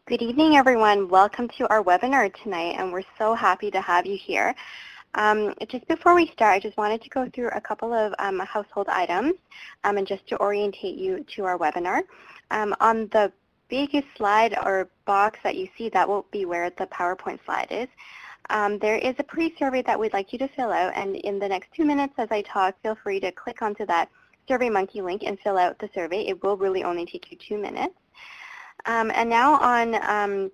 Good evening, everyone. Welcome to our webinar tonight, and we're so happy to have you here. Just before we start, I just wanted to go through a couple of household items and just to orientate you to our webinar. On the biggest slide or box that you see, that will be where the PowerPoint slide is. There is a pre-survey that we'd like you to fill out, and in the next 2 minutes as I talk, feel free to click onto that SurveyMonkey link and fill out the survey. It will really only take you 2 minutes. And now on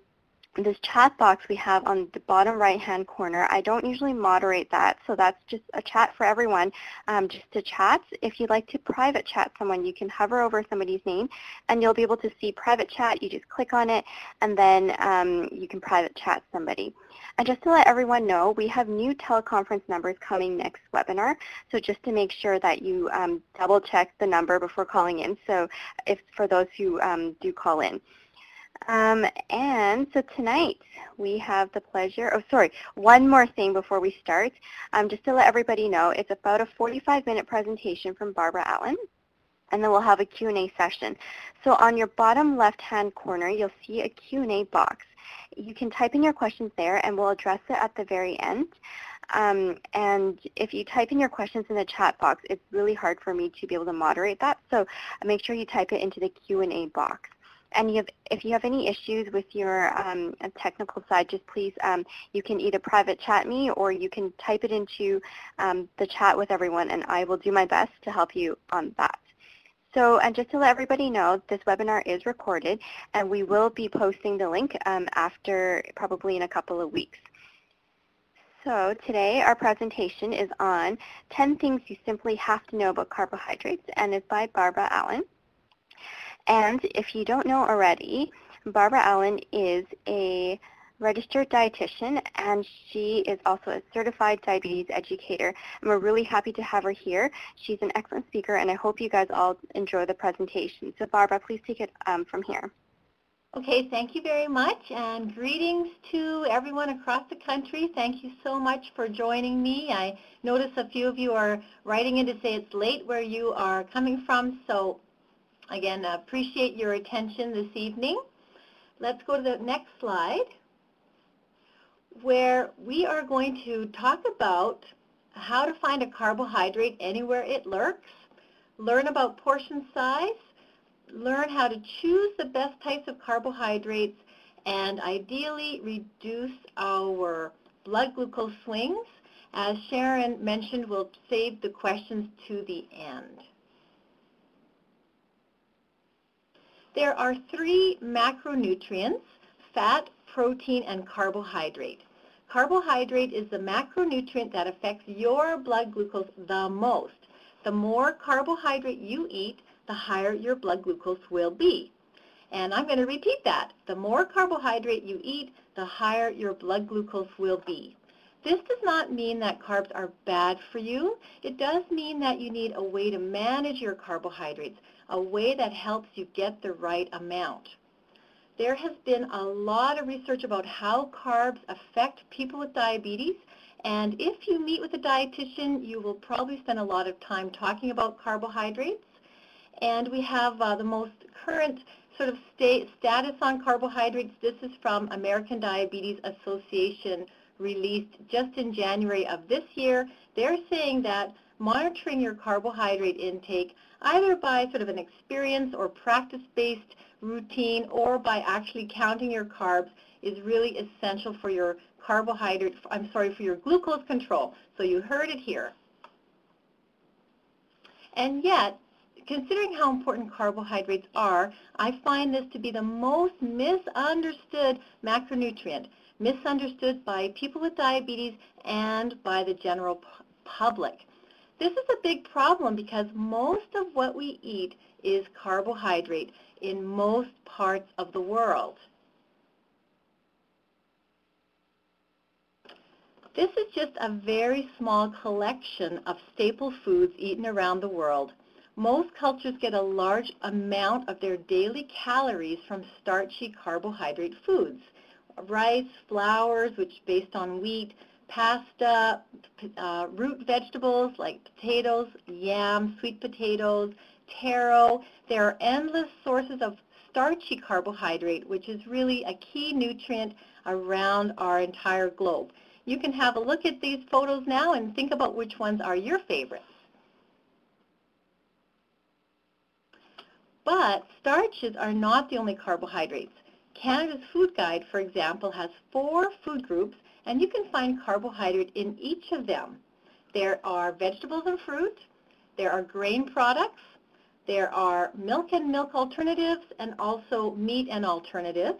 this chat box we have on the bottom right-hand corner, I don't usually moderate that, so that's just a chat for everyone, just to chat. If you'd like to private chat someone, you can hover over somebody's name, and you'll be able to see private chat. You just click on it, and then you can private chat somebody. And just to let everyone know, we have new teleconference numbers coming next webinar, so just to make sure that you double check the number before calling in, so if for those who do call in. And so tonight we have the pleasure, one more thing before we start, just to let everybody know, it's about a 45-minute presentation from Barbara Allan, and then we'll have a Q&A session. So on your bottom left-hand corner, you'll see a Q&A box. You can type in your questions there, and we'll address it at the very end. And if you type in your questions in the chat box, it's really hard for me to be able to moderate that, so make sure you type it into the Q&A box. And if you have any issues with your technical side, just please, you can either private chat me or you can type it into the chat with everyone, and I will do my best to help you on that. So, and just to let everybody know, this webinar is recorded, and we will be posting the link after probably in a couple of weeks. So today our presentation is on 10 things you simply have to know about carbohydrates, and is by Barbara Allan. And if you don't know already, Barbara Allan is a registered dietitian, and she is also a certified diabetes educator. And we're really happy to have her here. She's an excellent speaker, and I hope you guys all enjoy the presentation. So Barbara, please take it from here. Okay, thank you very much, and greetings to everyone across the country. Thank you so much for joining me. I notice a few of you are writing in to say it's late where you are coming from, so again, appreciate your attention this evening. Let's go to the next slide, where we are going to talk about how to find a carbohydrate anywhere it lurks, learn about portion size, learn how to choose the best types of carbohydrates, and ideally reduce our blood glucose swings. As Sharon mentioned, we'll save the questions to the end. There are 3 macronutrients: fat, protein, and carbohydrate. Carbohydrate is the macronutrient that affects your blood glucose the most. The more carbohydrate you eat, the higher your blood glucose will be. And I'm going to repeat that. The more carbohydrate you eat, the higher your blood glucose will be. This does not mean that carbs are bad for you. It does mean that you need a way to manage your carbohydrates, a way that helps you get the right amount. There has been a lot of research about how carbs affect people with diabetes, and if you meet with a dietitian, you will probably spend a lot of time talking about carbohydrates. And we have the most current sort of status on carbohydrates. This is from American Diabetes Association, released just in January of this year. They're saying that monitoring your carbohydrate intake, either by sort of an experience or practice-based routine, or by actually counting your carbs, is really essential for your for your glucose control. So you heard it here. And yet, considering how important carbohydrates are, I find this to be the most misunderstood macronutrient, misunderstood by people with diabetes and by the general public. This is a big problem because most of what we eat is carbohydrate in most parts of the world. This is just a very small collection of staple foods eaten around the world. Most cultures get a large amount of their daily calories from starchy carbohydrate foods. Rice, flours, which are based on wheat, pasta, root vegetables like potatoes, yams, sweet potatoes, taro. There are endless sources of starchy carbohydrate, which is really a key nutrient around our entire globe. You can have a look at these photos now and think about which ones are your favorites. But starches are not the only carbohydrates. Canada's Food Guide, for example, has 4 food groups, and you can find carbohydrate in each of them. There are vegetables and fruit, there are grain products, there are milk and milk alternatives, and also meat and alternatives.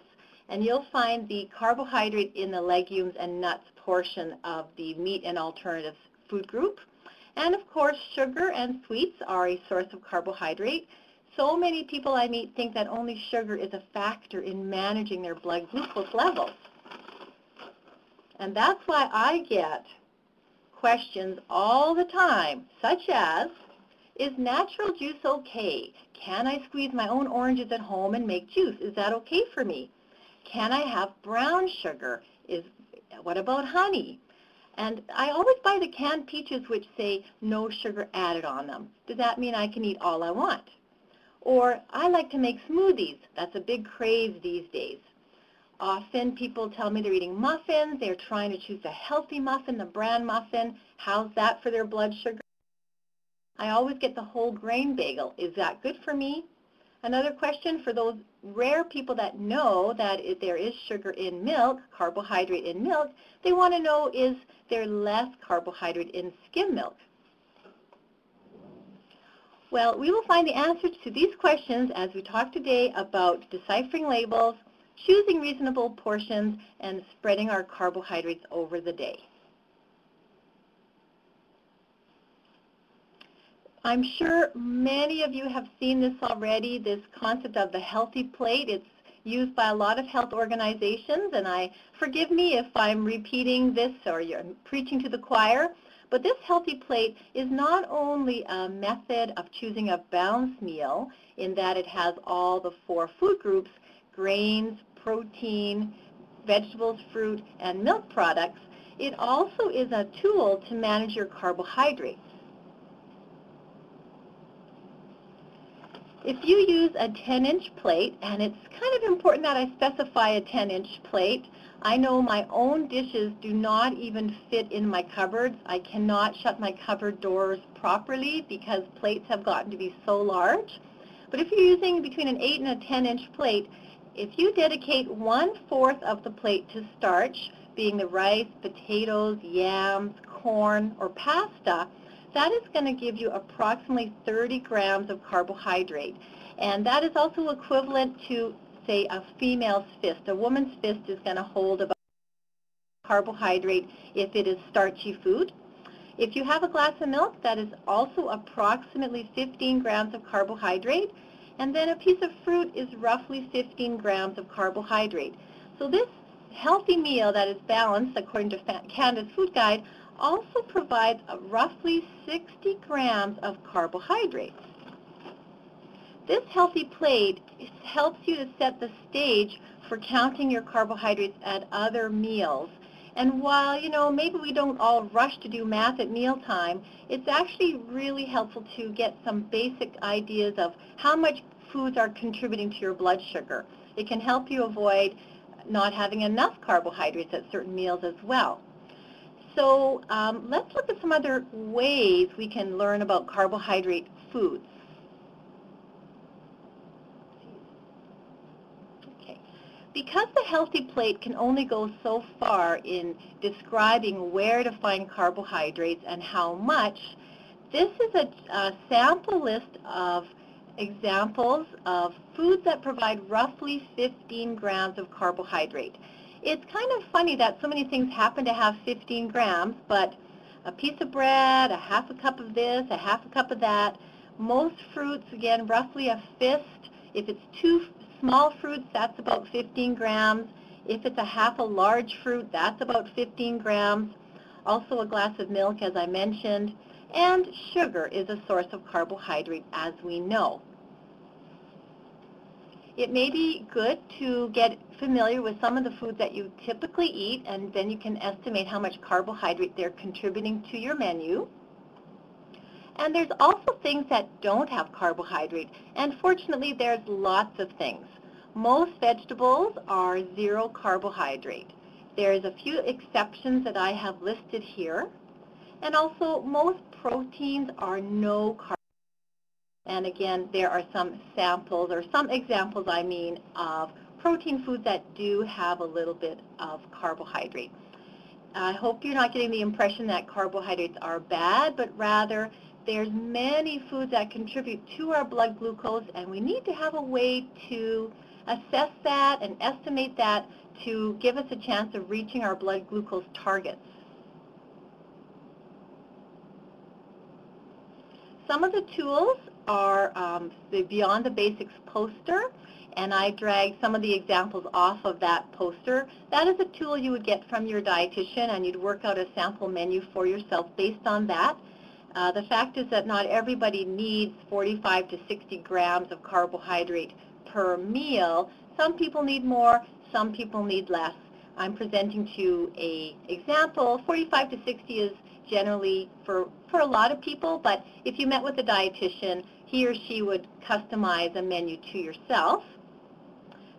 And you'll find the carbohydrate in the legumes and nuts portion of the meat and alternatives food group. And of course, sugar and sweets are a source of carbohydrate. So many people I meet think that only sugar is a factor in managing their blood glucose levels. And that's why I get questions all the time, such as, is natural juice okay? Can I squeeze my own oranges at home and make juice? Is that okay for me? Can I have brown sugar? What about honey? And I always buy the canned peaches which say no sugar added on them. Does that mean I can eat all I want? Or I like to make smoothies. That's a big craze these days. Often people tell me they're eating muffins. They're trying to choose the healthy muffin, the bran muffin. How's that for their blood sugar? I always get the whole grain bagel. Is that good for me? Another question for those rare people that know that if there is sugar in milk, carbohydrate in milk, they want to know, is there less carbohydrate in skim milk? Well, we will find the answers to these questions as we talk today about deciphering labels, choosing reasonable portions, and spreading our carbohydrates over the day. I'm sure many of you have seen this already, this concept of the healthy plate. It's used by a lot of health organizations, and forgive me if I'm repeating this or you're preaching to the choir, but this healthy plate is not only a method of choosing a balanced meal in that it has all the 4 food groups, grains, protein, vegetables, fruit, and milk products. It also is a tool to manage your carbohydrates. If you use a 10-inch plate, and it's kind of important that I specify a 10-inch plate, I know my own dishes do not even fit in my cupboards. I cannot shut my cupboard doors properly because plates have gotten to be so large. But if you're using between an 8 and a 10-inch plate, if you dedicate 1/4 of the plate to starch, being the rice, potatoes, yams, corn, or pasta, that is going to give you approximately 30 grams of carbohydrate. And that is also equivalent to, say, a female's fist. A woman's fist is going to hold about carbohydrate if it is starchy food. If you have a glass of milk, that is also approximately 15 grams of carbohydrate. And then a piece of fruit is roughly 15 grams of carbohydrate. So this healthy meal that is balanced, according to Canada's Food Guide, also provides roughly 60 grams of carbohydrates. This healthy plate helps you to set the stage for counting your carbohydrates at other meals. And while, maybe we don't all rush to do math at mealtime, it's actually really helpful to get some basic ideas of how much foods are contributing to your blood sugar. It can help you avoid not having enough carbohydrates at certain meals as well. So let's look at some other ways we can learn about carbohydrate foods. Okay. Because the healthy plate can only go so far in describing where to find carbohydrates and how much, this is a sample list of examples of foods that provide roughly 15 grams of carbohydrate. It's kind of funny that so many things happen to have 15 grams, but a piece of bread, a half a cup of this, a half a cup of that. Most fruits, again, roughly a fist. If it's 2 small fruits, that's about 15 grams. If it's a half a large fruit, that's about 15 grams. Also a glass of milk, as I mentioned. And sugar is a source of carbohydrate, as we know. It may be good to get familiar with some of the foods that you typically eat, and then you can estimate how much carbohydrate they're contributing to your menu. And there's also things that don't have carbohydrate, and fortunately there's lots of things. Most vegetables are 0 carbohydrate. There's a few exceptions that I have listed here. And also, most proteins are no carb. And again, there are some samples, or some examples, I mean, of protein foods that do have a little bit of carbohydrate. I hope you're not getting the impression that carbohydrates are bad, but rather there's many foods that contribute to our blood glucose, and we need to have a way to assess that and estimate that to give us a chance of reaching our blood glucose targets. Some of the tools are the Beyond the Basics poster, and I dragged some of the examples off of that poster. That is a tool you would get from your dietitian, and you'd work out a sample menu for yourself based on that. The fact is that not everybody needs 45 to 60 grams of carbohydrate per meal. Some people need more, some people need less. I'm presenting to you an example. 45 to 60 is generally for a lot of people, but if you met with a dietitian, he or she would customize a menu to yourself.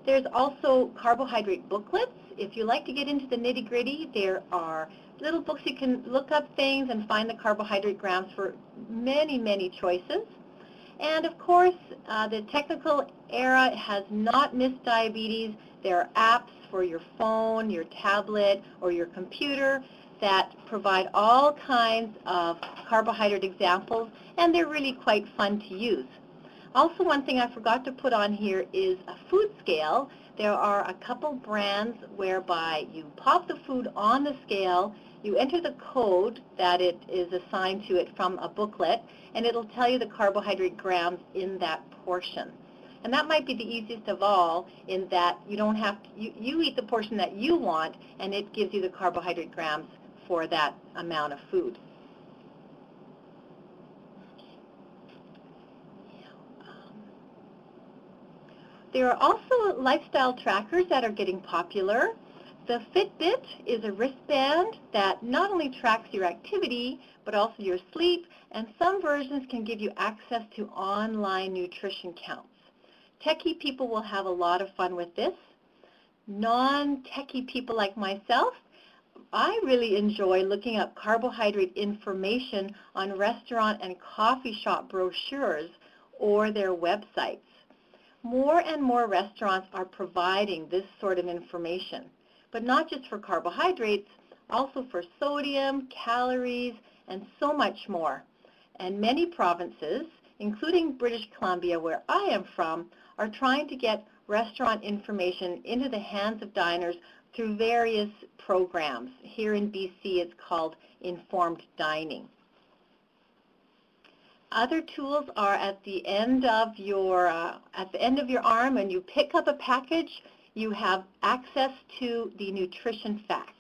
There's also carbohydrate booklets. If you like to get into the nitty-gritty, there are little books you can look up things and find the carbohydrate grams for many, many choices. And of course, the technical era has not missed diabetes. There are apps for your phone, your tablet, or your computer that provide all kinds of carbohydrate examples, and they're really quite fun to use. Also, one thing I forgot to put on here is a food scale. There are a couple brands whereby you pop the food on the scale, you enter the code that it is assigned to it from a booklet, and it'll tell you the carbohydrate grams in that portion. And that might be the easiest of all, in that you don't have to, you eat the portion that you want, and it gives you the carbohydrate grams for that amount of food. There are also lifestyle trackers that are getting popular. The Fitbit is a wristband that not only tracks your activity, but also your sleep, and some versions can give you access to online nutrition counts. Techie people will have a lot of fun with this. Non-techie people like myself, I really enjoy looking up carbohydrate information on restaurant and coffee shop brochures or their websites. More and more restaurants are providing this sort of information, but not just for carbohydrates, also for sodium, calories, and so much more. And many provinces, including British Columbia, where I am from, are trying to get restaurant information into the hands of diners through various programs. Here in BC, it's called Informed Dining. Other tools are at the end of your arm. When you pick up a package, you have access to the nutrition facts.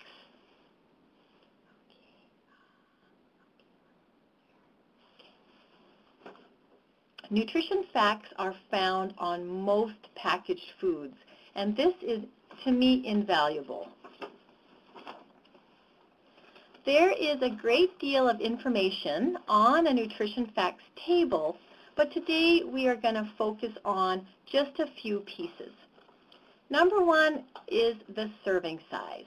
Nutrition facts are found on most packaged foods, and this is, to me, invaluable. There is a great deal of information on a nutrition facts table, but today we are going to focus on just a few pieces. Number one is the serving size.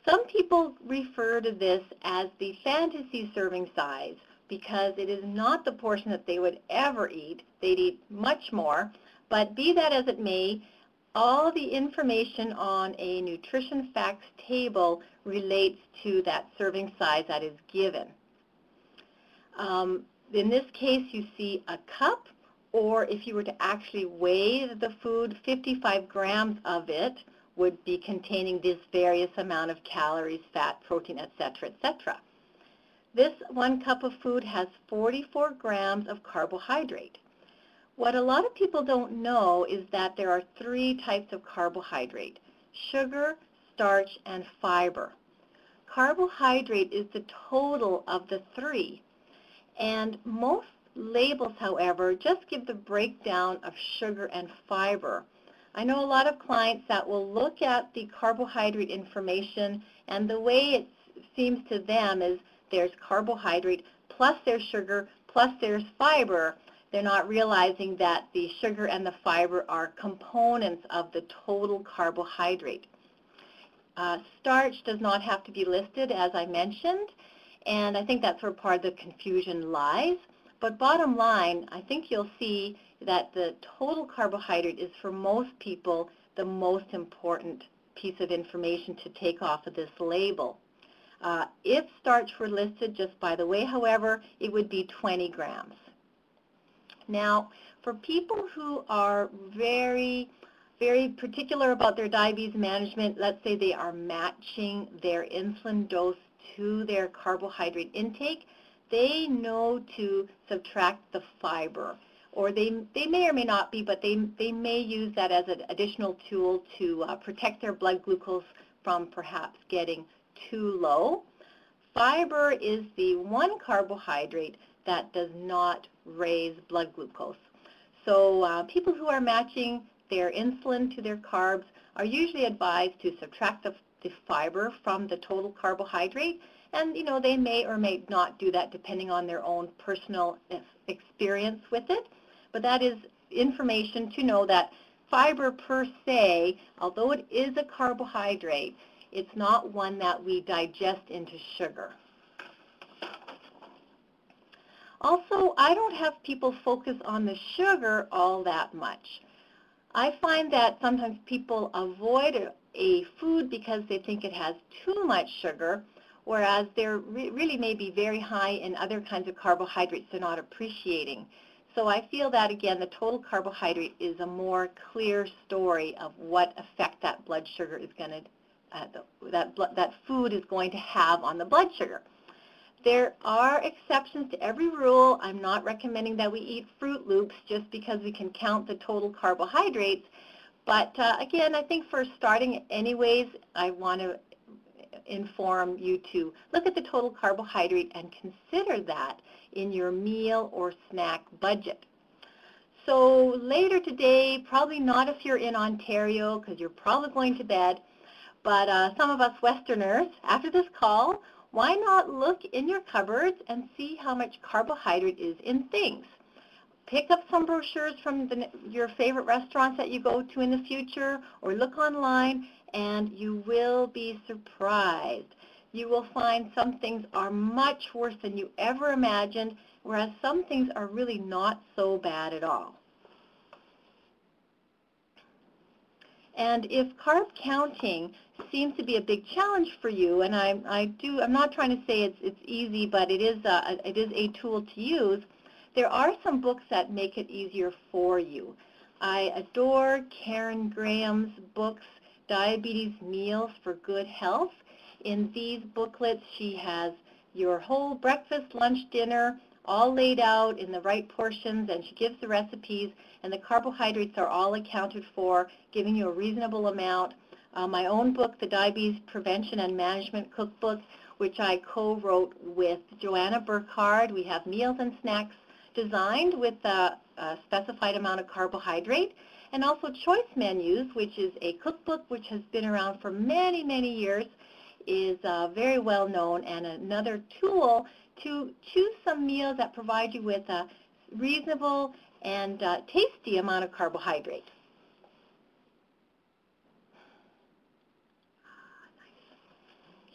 Some people refer to this as the fantasy serving size because it is not the portion that they would ever eat. They'd eat much more, but be that as it may, all the information on a nutrition facts table relates to that serving size that is given. In this case, you see a cup, or if you were to actually weigh the food, 55 grams of it would be containing this various amount of calories, fat, protein, etc., etc. This 1 cup of food has 44 grams of carbohydrate. What a lot of people don't know is that there are 3 types of carbohydrate: sugar, starch, and fiber. Carbohydrate is the total of the 3, and most labels, however, just give the breakdown of sugar and fiber. I know a lot of clients that will look at the carbohydrate information, and the way it seems to them is there's carbohydrate plus there's sugar plus there's fiber. they're not realizing that the sugar and the fiber are components of the total carbohydrate. Starch does not have to be listed, as I mentioned, and I think that's where part of the confusion lies. But bottom line, I think you'll see that the total carbohydrate is, for most people, the most important piece of information to take off of this label. If starch were listed, just by the way, however, it would be 20 grams. Now, for people who are very particular about their diabetes management, let's say they are matching their insulin dose to their carbohydrate intake, they know to subtract the fiber. Or they may or may not be, but they may use that as an additional tool to protect their blood glucose from perhaps getting too low. Fiber is the one carbohydrate that does not raise blood glucose. So people who are matching their insulin to their carbs are usually advised to subtract the fiber from the total carbohydrate, and they may or may not do that depending on their own personal experience with it. But that is information to know that fiber per se, although it is a carbohydrate, it's not one that we digest into sugar. Also, I don't have people focus on the sugar all that much. I find that sometimes people avoid a food because they think it has too much sugar, whereas they're really may be very high in other kinds of carbohydrates they're not appreciating. So I feel that, again, the total carbohydrate is a more clear story of what effect that blood sugar is going to, that food is going to have on the blood sugar. There are exceptions to every rule. I'm not recommending that we eat Fruit Loops just because we can count the total carbohydrates. But again, I think for starting anyways, I want to inform you to look at the total carbohydrate and consider that in your meal or snack budget. So later today, probably not if you're in Ontario because you're probably going to bed, but some of us Westerners, after this call, why not look in your cupboards and see how much carbohydrate is in things? Pick up some brochures from your favorite restaurants that you go to in the future, or look online, and you will be surprised. You will find some things are much worse than you ever imagined, whereas some things are really not so bad at all. And if carb counting seems to be a big challenge for you, and I'm not trying to say it's easy, but it is a tool to use, there are some books that make it easier for you. I adore Karen Graham's books, Diabetes Meals for Good Health. In these booklets, she has your whole breakfast, lunch, dinner, all laid out in the right portions, and she gives the recipes, and the carbohydrates are all accounted for, giving you a reasonable amount. My own book, the Diabetes Prevention and Management Cookbook, which I co-wrote with Joanna Burkhardt. We have meals and snacks designed with a specified amount of carbohydrate, and also Choice Menus, which is a cookbook which has been around for many, many years, is very well known, and another tool to choose some meals that provide you with a reasonable and tasty amount of carbohydrate.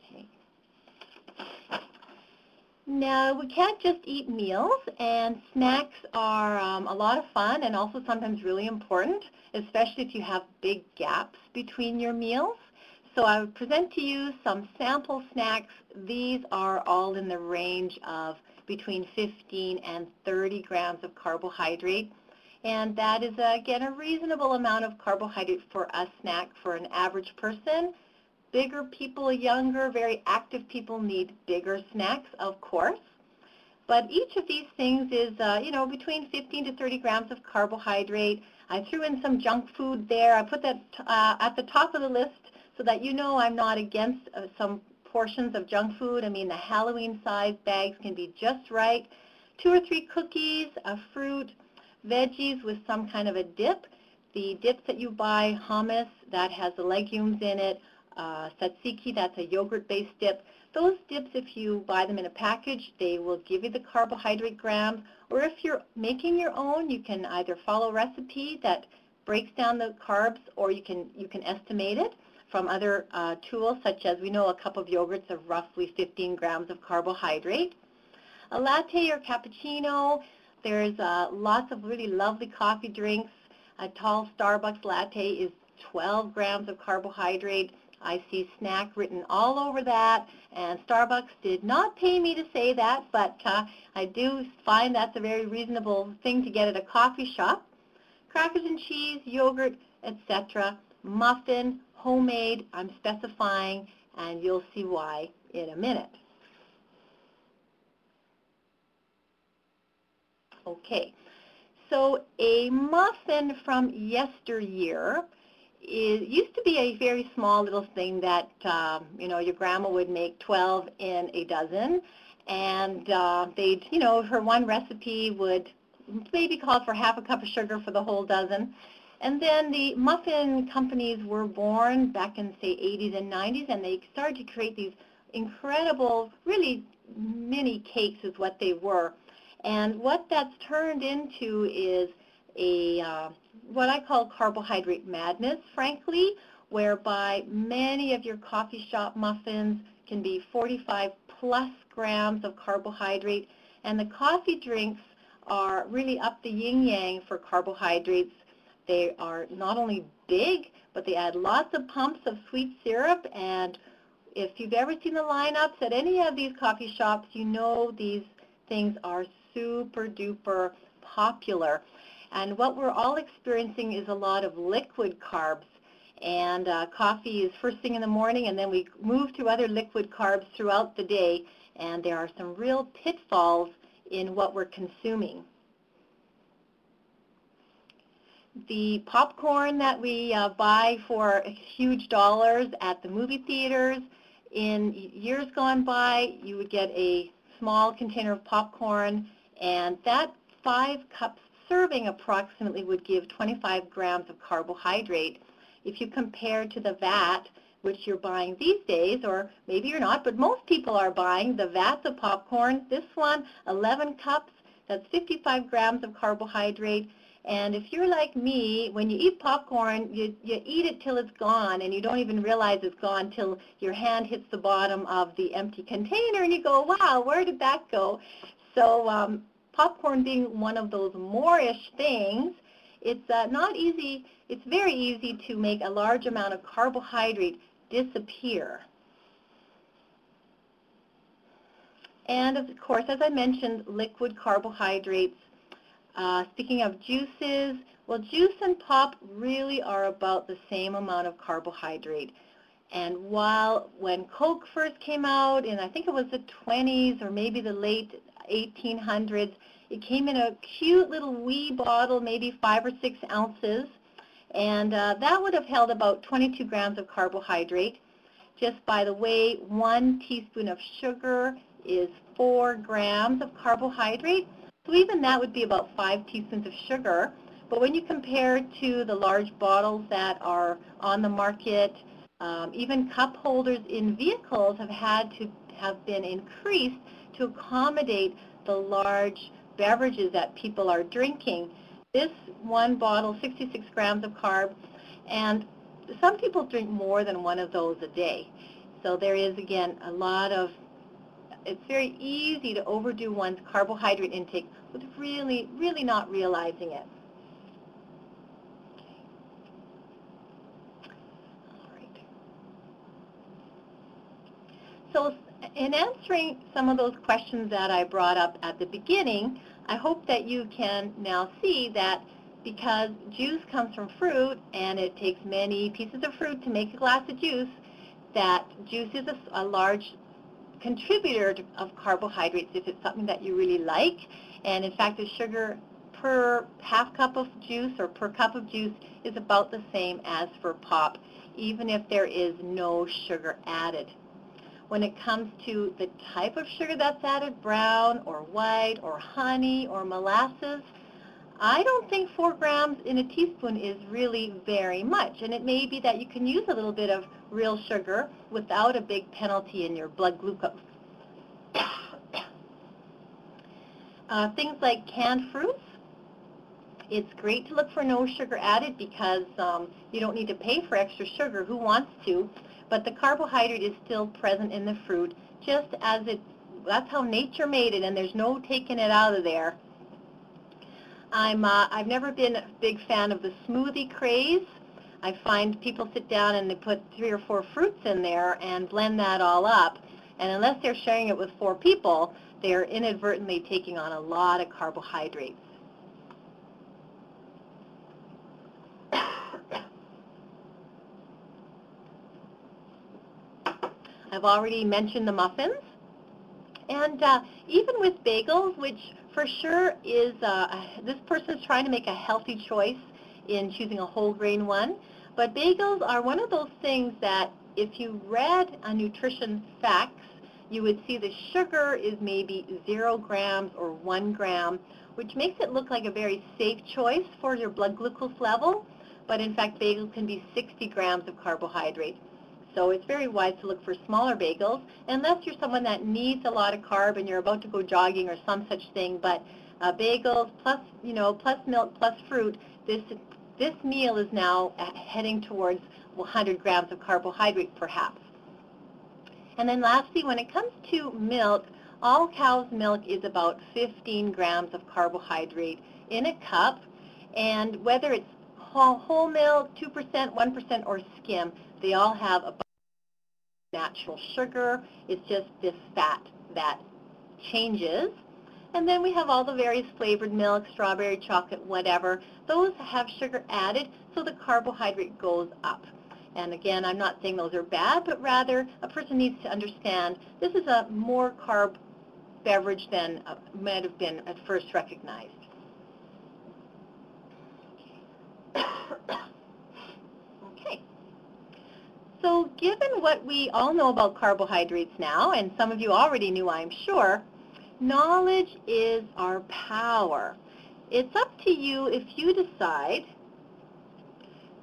Okay. Now, we can't just eat meals, and snacks are a lot of fun and also sometimes really important, especially if you have big gaps between your meals. So I would present to you some sample snacks. These are all in the range of between 15 and 30 grams of carbohydrate. And that is, again, a reasonable amount of carbohydrate for a snack for an average person. Bigger people, younger, very active people need bigger snacks, of course. But each of these things is, between 15 to 30 grams of carbohydrate. I threw in some junk food there. I put that at the top of the list so that you know I'm not against some portions of junk food. I mean, the Halloween-sized bags can be just right. 2 or 3 cookies, a fruit, veggies with some kind of a dip. The dips that you buy, hummus, that has the legumes in it. Tzatziki, that's a yogurt-based dip. Those dips, if you buy them in a package, they will give you the carbohydrate grams, or if you're making your own, you can either follow a recipe that breaks down the carbs, or you can estimate it from other tools, such as we know a cup of yogurt's of roughly 15 grams of carbohydrate. A latte or cappuccino, there's lots of really lovely coffee drinks. A tall Starbucks latte is 12 grams of carbohydrate. I see snack written all over that, and Starbucks did not pay me to say that, but I do find that's a very reasonable thing to get at a coffee shop. Crackers and cheese, yogurt, etc. Muffin, homemade, I'm specifying, and you'll see why in a minute. Okay, so a muffin from yesteryear used to be a very small little thing that, your grandma would make 12 in a dozen, and they'd, her one recipe would maybe call for half a cup of sugar for the whole dozen. And then the muffin companies were born back in, say, 80s and 90s, and they started to create these incredible, really mini cakes is what they were. And what that's turned into is what I call carbohydrate madness, frankly, whereby many of your coffee shop muffins can be 45 plus grams of carbohydrate, and the coffee drinks are really up the yin-yang for carbohydrates. They are not only big, but they add lots of pumps of sweet syrup, and if you've ever seen the lineups at any of these coffee shops, you know these things are super duper popular. And what we're all experiencing is a lot of liquid carbs. And coffee is first thing in the morning, and then we move to other liquid carbs throughout the day. And there are some real pitfalls in what we're consuming. The popcorn that we buy for huge dollars at the movie theaters, in years gone by, you would get a small container of popcorn, and that 5-cup serving approximately would give 25 grams of carbohydrate. If you compare to the vat, which you're buying these days, or maybe you're not, but most people are buying the vats of popcorn. This one, 11 cups, that's 55 grams of carbohydrate. And if you're like me, when you eat popcorn, you eat it till it's gone, and you don't even realize it's gone till your hand hits the bottom of the empty container, and you go, wow, where did that go? So popcorn being one of those more-ish things, it's not easy. It's very easy to make a large amount of carbohydrate disappear. And of course, as I mentioned, liquid carbohydrates. Speaking of juices, well, juice and pop really are about the same amount of carbohydrate. And when Coke first came out, in I think it was the 20s or maybe the late 1800s, it came in a cute little wee bottle, maybe 5 or 6 ounces, and that would have held about 22 grams of carbohydrate. Just by the way, 1 teaspoon of sugar is 4 grams of carbohydrate. So even that would be about 5 teaspoons of sugar. But when you compare to the large bottles that are on the market, even cup holders in vehicles have been increased to accommodate the large beverages that people are drinking. This one bottle, 66 grams of carb, and some people drink more than one of those a day. So there is, again, it's very easy to overdo one's carbohydrate intake with really, really not realizing it. All right. So in answering some of those questions that I brought up at the beginning, I hope that you can now see that because juice comes from fruit and it takes many pieces of fruit to make a glass of juice, that juice is a large contributor of carbohydrates if it's something that you really like. And in fact, the sugar per half cup of juice or per cup of juice is about the same as for pop, even if there is no sugar added. When it comes to the type of sugar that's added, brown or white or honey or molasses, I don't think 4 grams in a teaspoon is really very much, and it may be that you can use a little bit of real sugar without a big penalty in your blood glucose. Things like canned fruits, it's great to look for no sugar added because you don't need to pay for extra sugar. Who wants to? But the carbohydrate is still present in the fruit, just as that's how nature made it, and there's no taking it out of there. I've never been a big fan of the smoothie craze. I find people sit down and they put 3 or 4 fruits in there and blend that all up, and unless they're sharing it with 4 people, they're inadvertently taking on a lot of carbohydrates. I've already mentioned the muffins, and even with bagels, which for sure is, this person is trying to make a healthy choice in choosing a whole grain one, but bagels are one of those things that if you read a nutrition facts, you would see the sugar is maybe 0 grams or 1 gram, which makes it look like a very safe choice for your blood glucose level, but in fact bagels can be 60 grams of carbohydrate. So it's very wise to look for smaller bagels, unless you're someone that needs a lot of carb and you're about to go jogging or some such thing. But bagels plus, plus milk plus fruit, this meal is now heading towards 100 grams of carbohydrate perhaps. And then lastly, when it comes to milk, all cow's milk is about 15 grams of carbohydrate in a cup, and whether it's whole milk, 2%, 1%, or skim, they all have a natural sugar. It's just this fat that changes. And then we have all the various flavored milk, strawberry, chocolate, whatever. Those have sugar added, so the carbohydrate goes up. And again, I'm not saying those are bad, but rather a person needs to understand this is a more carb beverage than might have been at first recognized. Okay. So given what we all know about carbohydrates now, and some of you already knew, I'm sure, knowledge is our power. It's up to you if you decide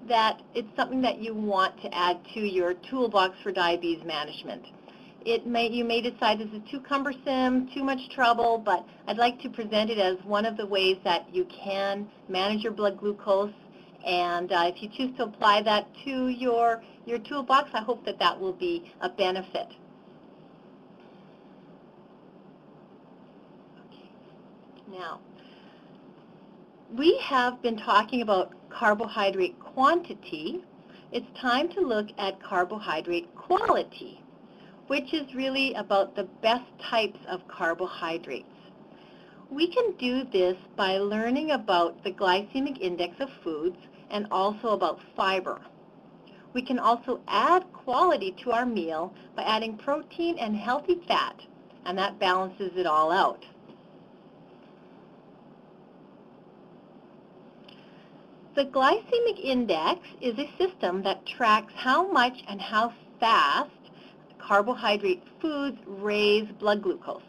that it's something that you want to add to your toolbox for diabetes management. You may decide this is too cumbersome, too much trouble, but I'd like to present it as one of the ways that you can manage your blood glucose. And if you choose to apply that to your toolbox, I hope that that will be a benefit. Okay. Now, we have been talking about carbohydrate quantity. It's time to look at carbohydrate quality, which is really about the best types of carbohydrates. We can do this by learning about the glycemic index of foods and also about fiber. We can also add quality to our meal by adding protein and healthy fat, and that balances it all out. The glycemic index is a system that tracks how much and how fast carbohydrate foods raise blood glucose.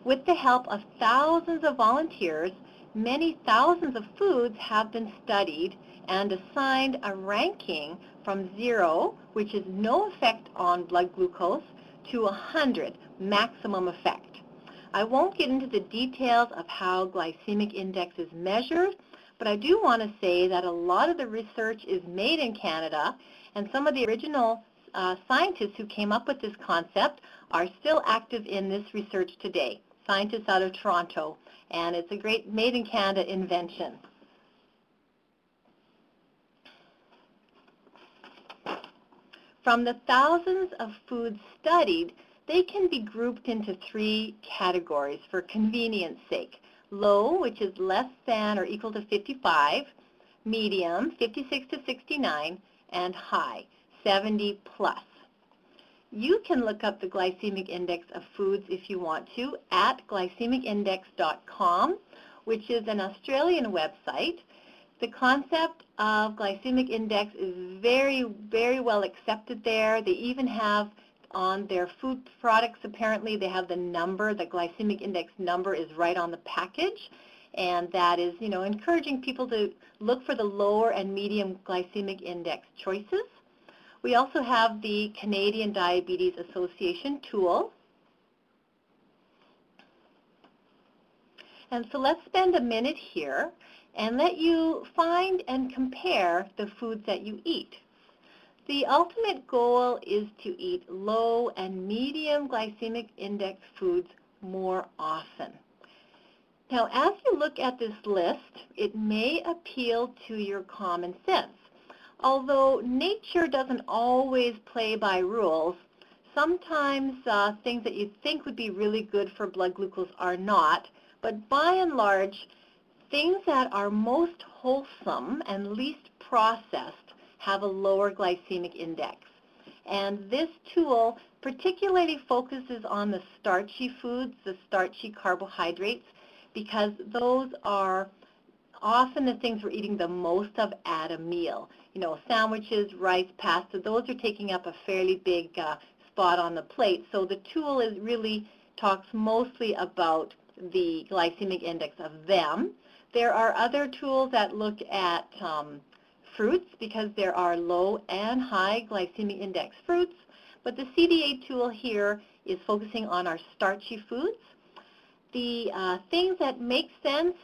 With the help of thousands of volunteers, many thousands of foods have been studied and assigned a ranking from 0, which is no effect on blood glucose, to 100, maximum effect. I won't get into the details of how glycemic index is measured, but I do want to say that a lot of the research is made in Canada, and some of the original scientists who came up with this concept are still active in this research today, scientists out of Toronto, and it's a great made-in-Canada invention. From the thousands of foods studied, they can be grouped into 3 categories for convenience sake. Low, which is less than or equal to 55, medium, 56 to 69, and high, 70 plus. You can look up the glycemic index of foods if you want to at glycemicindex.com, which is an Australian website. The concept of glycemic index is very, very well accepted there. They even have on their food products, apparently, they have the number, the glycemic index number is right on the package. and that is, encouraging people to look for the lower and medium glycemic index choices. We also have the Canadian Diabetes Association tool. And so let's spend a minute here and let you find and compare the foods that you eat. The ultimate goal is to eat low and medium glycemic index foods more often. Now, as you look at this list, it may appeal to your common sense. Although nature doesn't always play by rules, sometimes things that you think would be really good for blood glucose are not. But by and large, things that are most wholesome and least processed have a lower glycemic index. And this tool particularly focuses on the starchy foods, the starchy carbohydrates, because those are often the things we're eating the most of at a meal. Sandwiches, rice, pasta, those are taking up a fairly big spot on the plate. So the tool really talks mostly about the glycemic index of them. There are other tools that look at fruits, because there are low and high glycemic index fruits, but the CDA tool here is focusing on our starchy foods. The things that make sense,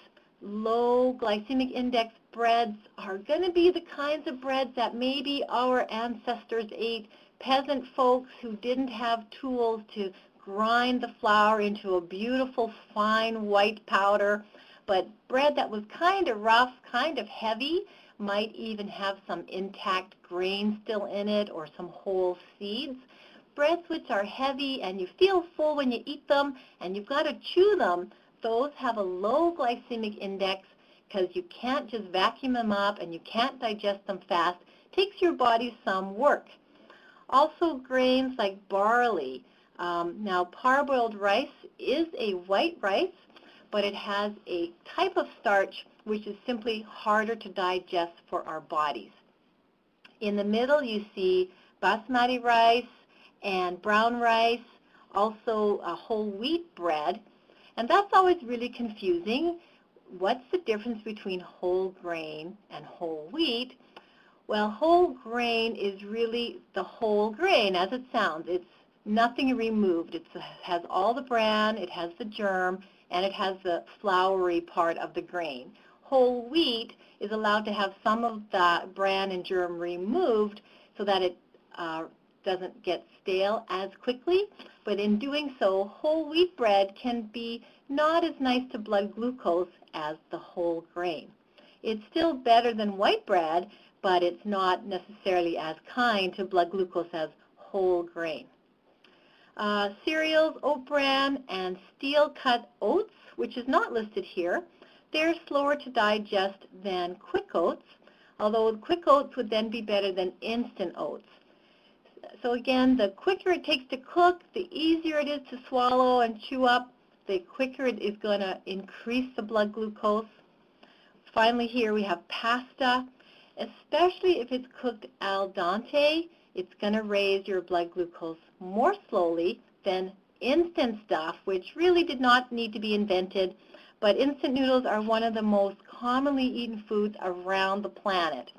low glycemic index breads are going to be the kinds of breads that maybe our ancestors ate, peasant folks who didn't have tools to grind the flour into a beautiful fine white powder, but bread that was kind of rough, kind of heavy, might even have some intact grain still in it or some whole seeds. Breads which are heavy and you feel full when you eat them and you've got to chew them, those have a low glycemic index because you can't just vacuum them up and you can't digest them fast. It takes your body some work. Also grains like barley. Now parboiled rice is a white rice, but it has a type of starch which is simply harder to digest for our bodies. In the middle you see basmati rice and brown rice, also a whole wheat bread, and that's always really confusing. What's the difference between whole grain and whole wheat? Well, whole grain is really the whole grain as it sounds. It's nothing removed. It has all the bran, it has the germ, and it has the floury part of the grain. Whole wheat is allowed to have some of the bran and germ removed so that it doesn't get stale as quickly, but in doing so, whole wheat bread can be not as nice to blood glucose as the whole grain. It's still better than white bread, but it's not necessarily as kind to blood glucose as whole grain. Cereals, oat bran, and steel-cut oats, which is not listed here, they're slower to digest than quick oats, although quick oats would then be better than instant oats. So again, the quicker it takes to cook, the easier it is to swallow and chew up, the quicker it is going to increase the blood glucose. Finally here we have pasta. Especially if it's cooked al dente, it's going to raise your blood glucose more slowly than instant stuff, which really did not need to be invented, but instant noodles are one of the most commonly eaten foods around the planet.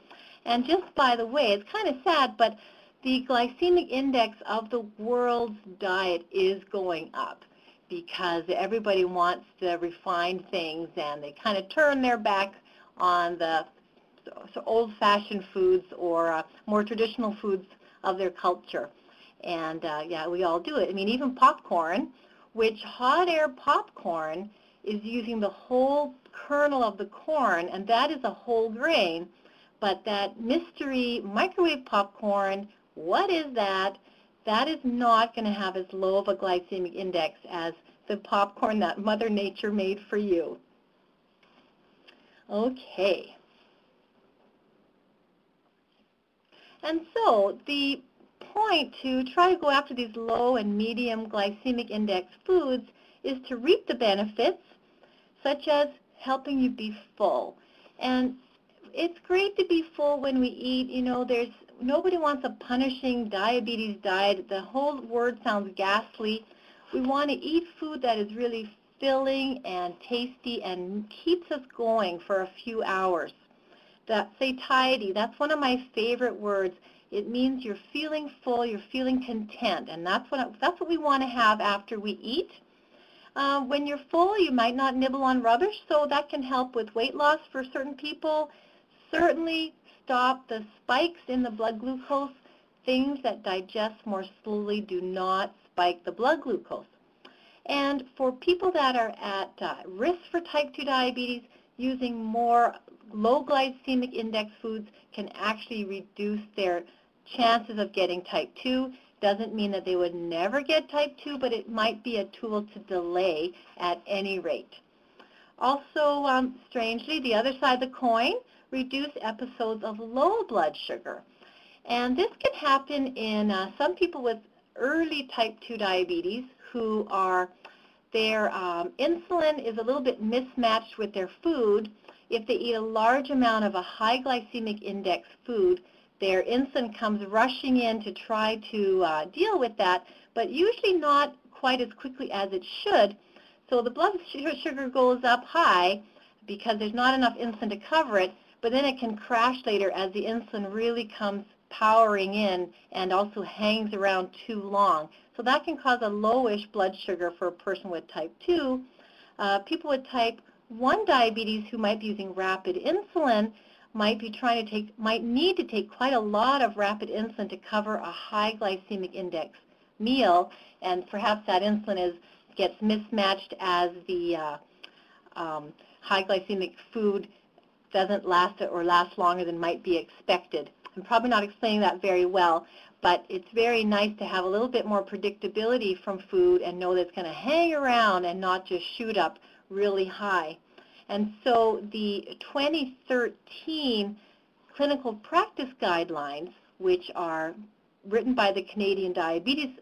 And just by the way, it's kind of sad, but the glycemic index of the world's diet is going up because everybody wants the refined things and they kind of turn their back on the old-fashioned foods or more traditional foods of their culture. And yeah, we all do it. I mean, even popcorn, which hot air popcorn is using the whole kernel of the corn, and that is a whole grain. But that mystery microwave popcorn, what is that? That is not going to have as low of a glycemic index as the popcorn that Mother Nature made for you. Okay. And so the point to try to go after these low and medium glycemic index foods is to reap the benefits, such as helping you be full. And it's great to be full when we eat. You know, nobody wants a punishing diabetes diet. The whole word sounds ghastly. We want to eat food that is really filling and tasty and keeps us going for a few hours. That satiety, that's one of my favorite words. It means you're feeling full, you're feeling content, and that's what we want to have after we eat. When you're full, you might not nibble on rubbish, so that can help with weight loss for certain people. Certainly stop the spikes in the blood glucose. Things that digest more slowly do not spike the blood glucose. And for people that are at risk for type 2 diabetes, using more low glycemic index foods can actually reduce their chances of getting type 2. Doesn't mean that they would never get type 2, but it might be a tool to delay at any rate. Also, strangely, the other side of the coin, reduce episodes of low blood sugar. And this can happen in some people with early type 2 diabetes who are, their insulin is a little bit mismatched with their food. If they eat a large amount of a high glycemic index food, their insulin comes rushing in to try to deal with that, but usually not quite as quickly as it should. So the blood sugar goes up high because there's not enough insulin to cover it, but then it can crash later as the insulin really comes powering in and also hangs around too long. So that can cause a lowish blood sugar for a person with type 2. People with type 1 diabetes who might be using rapid insulin might need to take quite a lot of rapid insulin to cover a high glycemic index meal, and perhaps that insulin gets mismatched as the high glycemic food doesn't last longer than might be expected. I'm probably not explaining that very well, but it's very nice to have a little bit more predictability from food and know that it's going to hang around and not just shoot up really high. And so the 2013 clinical practice guidelines, which are written by the Canadian Diabetes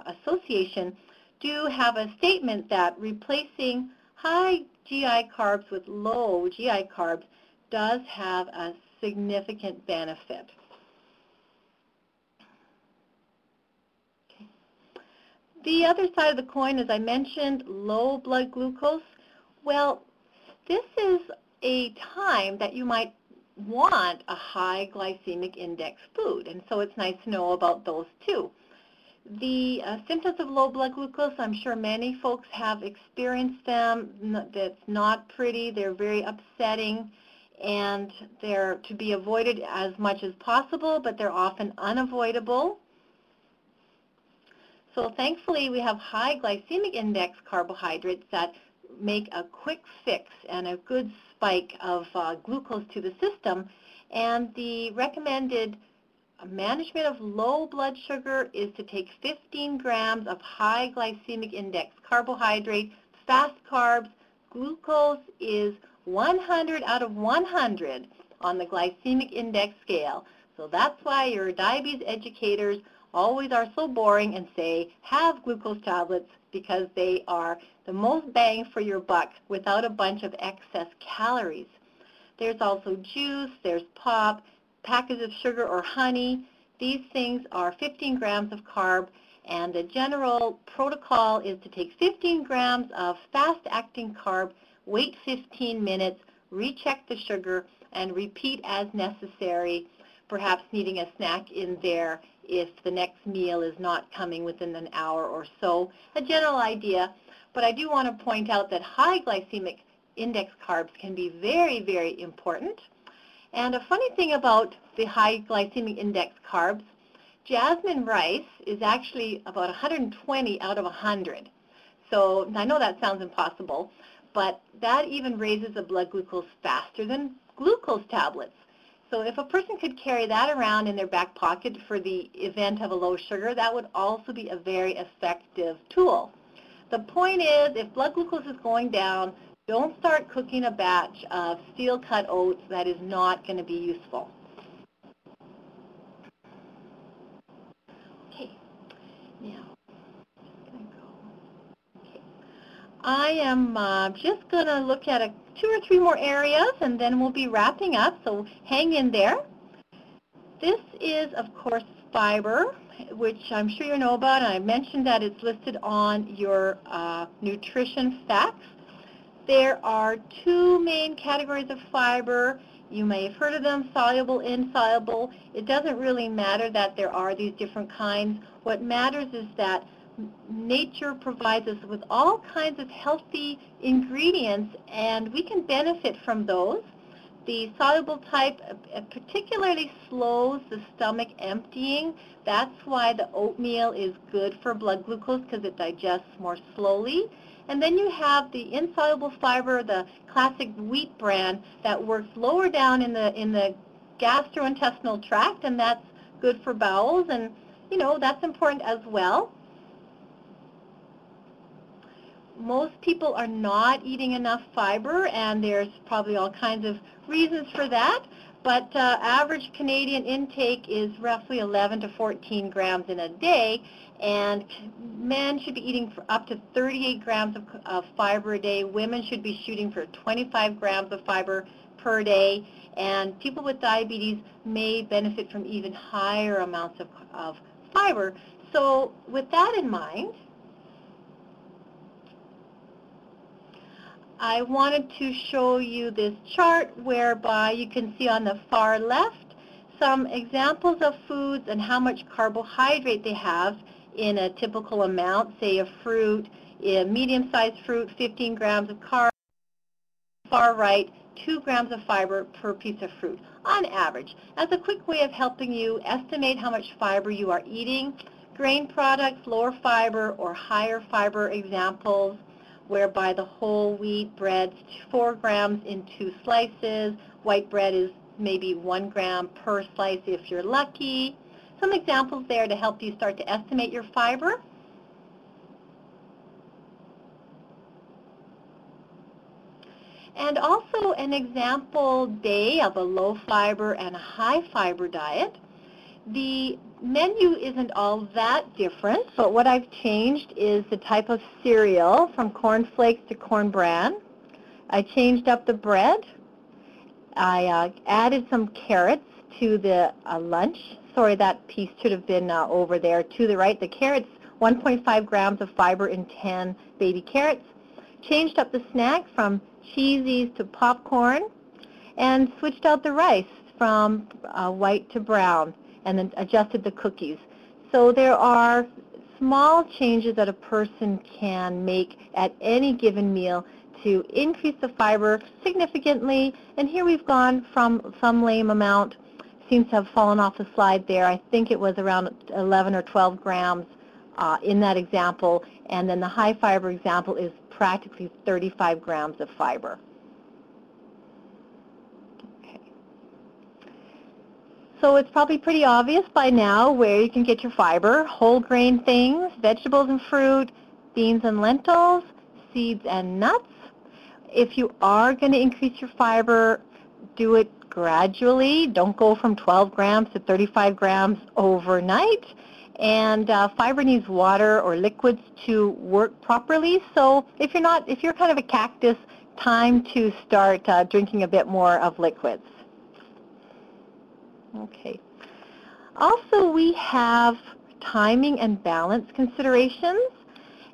Association, do have a statement that replacing high GI carbs with low GI carbs does have a significant benefit. Okay. The other side of the coin, as I mentioned, low blood glucose. Well, this is a time that you might want a high glycemic index food, and so it's nice to know about those too. The symptoms of low blood glucose, I'm sure many folks have experienced them. That's not pretty. They're very upsetting, and they're to be avoided as much as possible, but they're often unavoidable. So thankfully, we have high glycemic index carbohydrates that make a quick fix and a good spike of glucose to the system. And the recommended management of low blood sugar is to take 15 grams of high glycemic index carbohydrate, fast carbs. Glucose is 100 out of 100 on the glycemic index scale. So that's why your diabetes educators always are so boring and say, have glucose tablets, because they are the most bang for your buck without a bunch of excess calories. There's also juice, there's pop, packets of sugar or honey. These things are 15 grams of carb, and the general protocol is to take 15 grams of fast-acting carb, wait 15 minutes, recheck the sugar, and repeat as necessary, perhaps needing a snack in there if the next meal is not coming within an hour or so. A general idea, but I do want to point out that high glycemic index carbs can be very, very important. And a funny thing about the high glycemic index carbs, jasmine rice is actually about 120 out of 100. So I know that sounds impossible, but that even raises the blood glucose faster than glucose tablets. So if a person could carry that around in their back pocket for the event of a low sugar, that would also be a very effective tool. The point is, if blood glucose is going down, don't start cooking a batch of steel-cut oats. That is not going to be useful. Okay, now, I am just going to look at 2 or 3 more areas, and then we'll be wrapping up, so hang in there. This is, of course, fiber, which I'm sure you know about, and I mentioned that it's listed on your nutrition facts. There are two main categories of fiber. You may have heard of them, soluble, insoluble. It doesn't really matter that there are these different kinds. What matters is that nature provides us with all kinds of healthy ingredients, and we can benefit from those. The soluble type particularly slows the stomach emptying. That's why the oatmeal is good for blood glucose, because it digests more slowly. And then you have the insoluble fiber, the classic wheat bran, that works lower down in the gastrointestinal tract, and that's good for bowels, and you know that's important as well. Most people are not eating enough fiber, and there's probably all kinds of reasons for that, but average Canadian intake is roughly 11 to 14 grams in a day, and men should be eating for up to 38 grams of fiber a day. Women should be shooting for 25 grams of fiber per day, and people with diabetes may benefit from even higher amounts of fiber. So with that in mind, I wanted to show you this chart whereby you can see on the far left some examples of foods and how much carbohydrate they have in a typical amount. Say a fruit, a medium-sized fruit, 15 grams of carbs. Far right, 2 grams of fiber per piece of fruit on average. As a quick way of helping you estimate how much fiber you are eating, grain products, lower fiber or higher fiber examples, whereby the whole wheat bread's 4 grams in 2 slices. White bread is maybe 1 gram per slice if you're lucky. Some examples there to help you start to estimate your fiber. And also an example day of a low fiber and a high fiber diet. The menu isn't all that different, but what I've changed is the type of cereal from corn flakes to corn bran. I changed up the bread. I added some carrots to the lunch. Sorry, that piece should have been over there to the right. The carrots, 1.5 grams of fiber in 10 baby carrots. Changed up the snack from cheesies to popcorn, and switched out the rice from white to brown, and then adjusted the cookies. So there are small changes that a person can make at any given meal to increase the fiber significantly. And here we've gone from some lame amount, seems to have fallen off the slide there. I think it was around 11 or 12 grams in that example. And then the high fiber example is practically 35 grams of fiber. So it's probably pretty obvious by now where you can get your fiber: whole grain things, vegetables and fruit, beans and lentils, seeds and nuts. If you are going to increase your fiber, do it gradually. Don't go from 12 grams to 35 grams overnight. And fiber needs water or liquids to work properly. So if you're kind of a cactus, time to start drinking a bit more of liquids. Okay. Also, we have timing and balance considerations.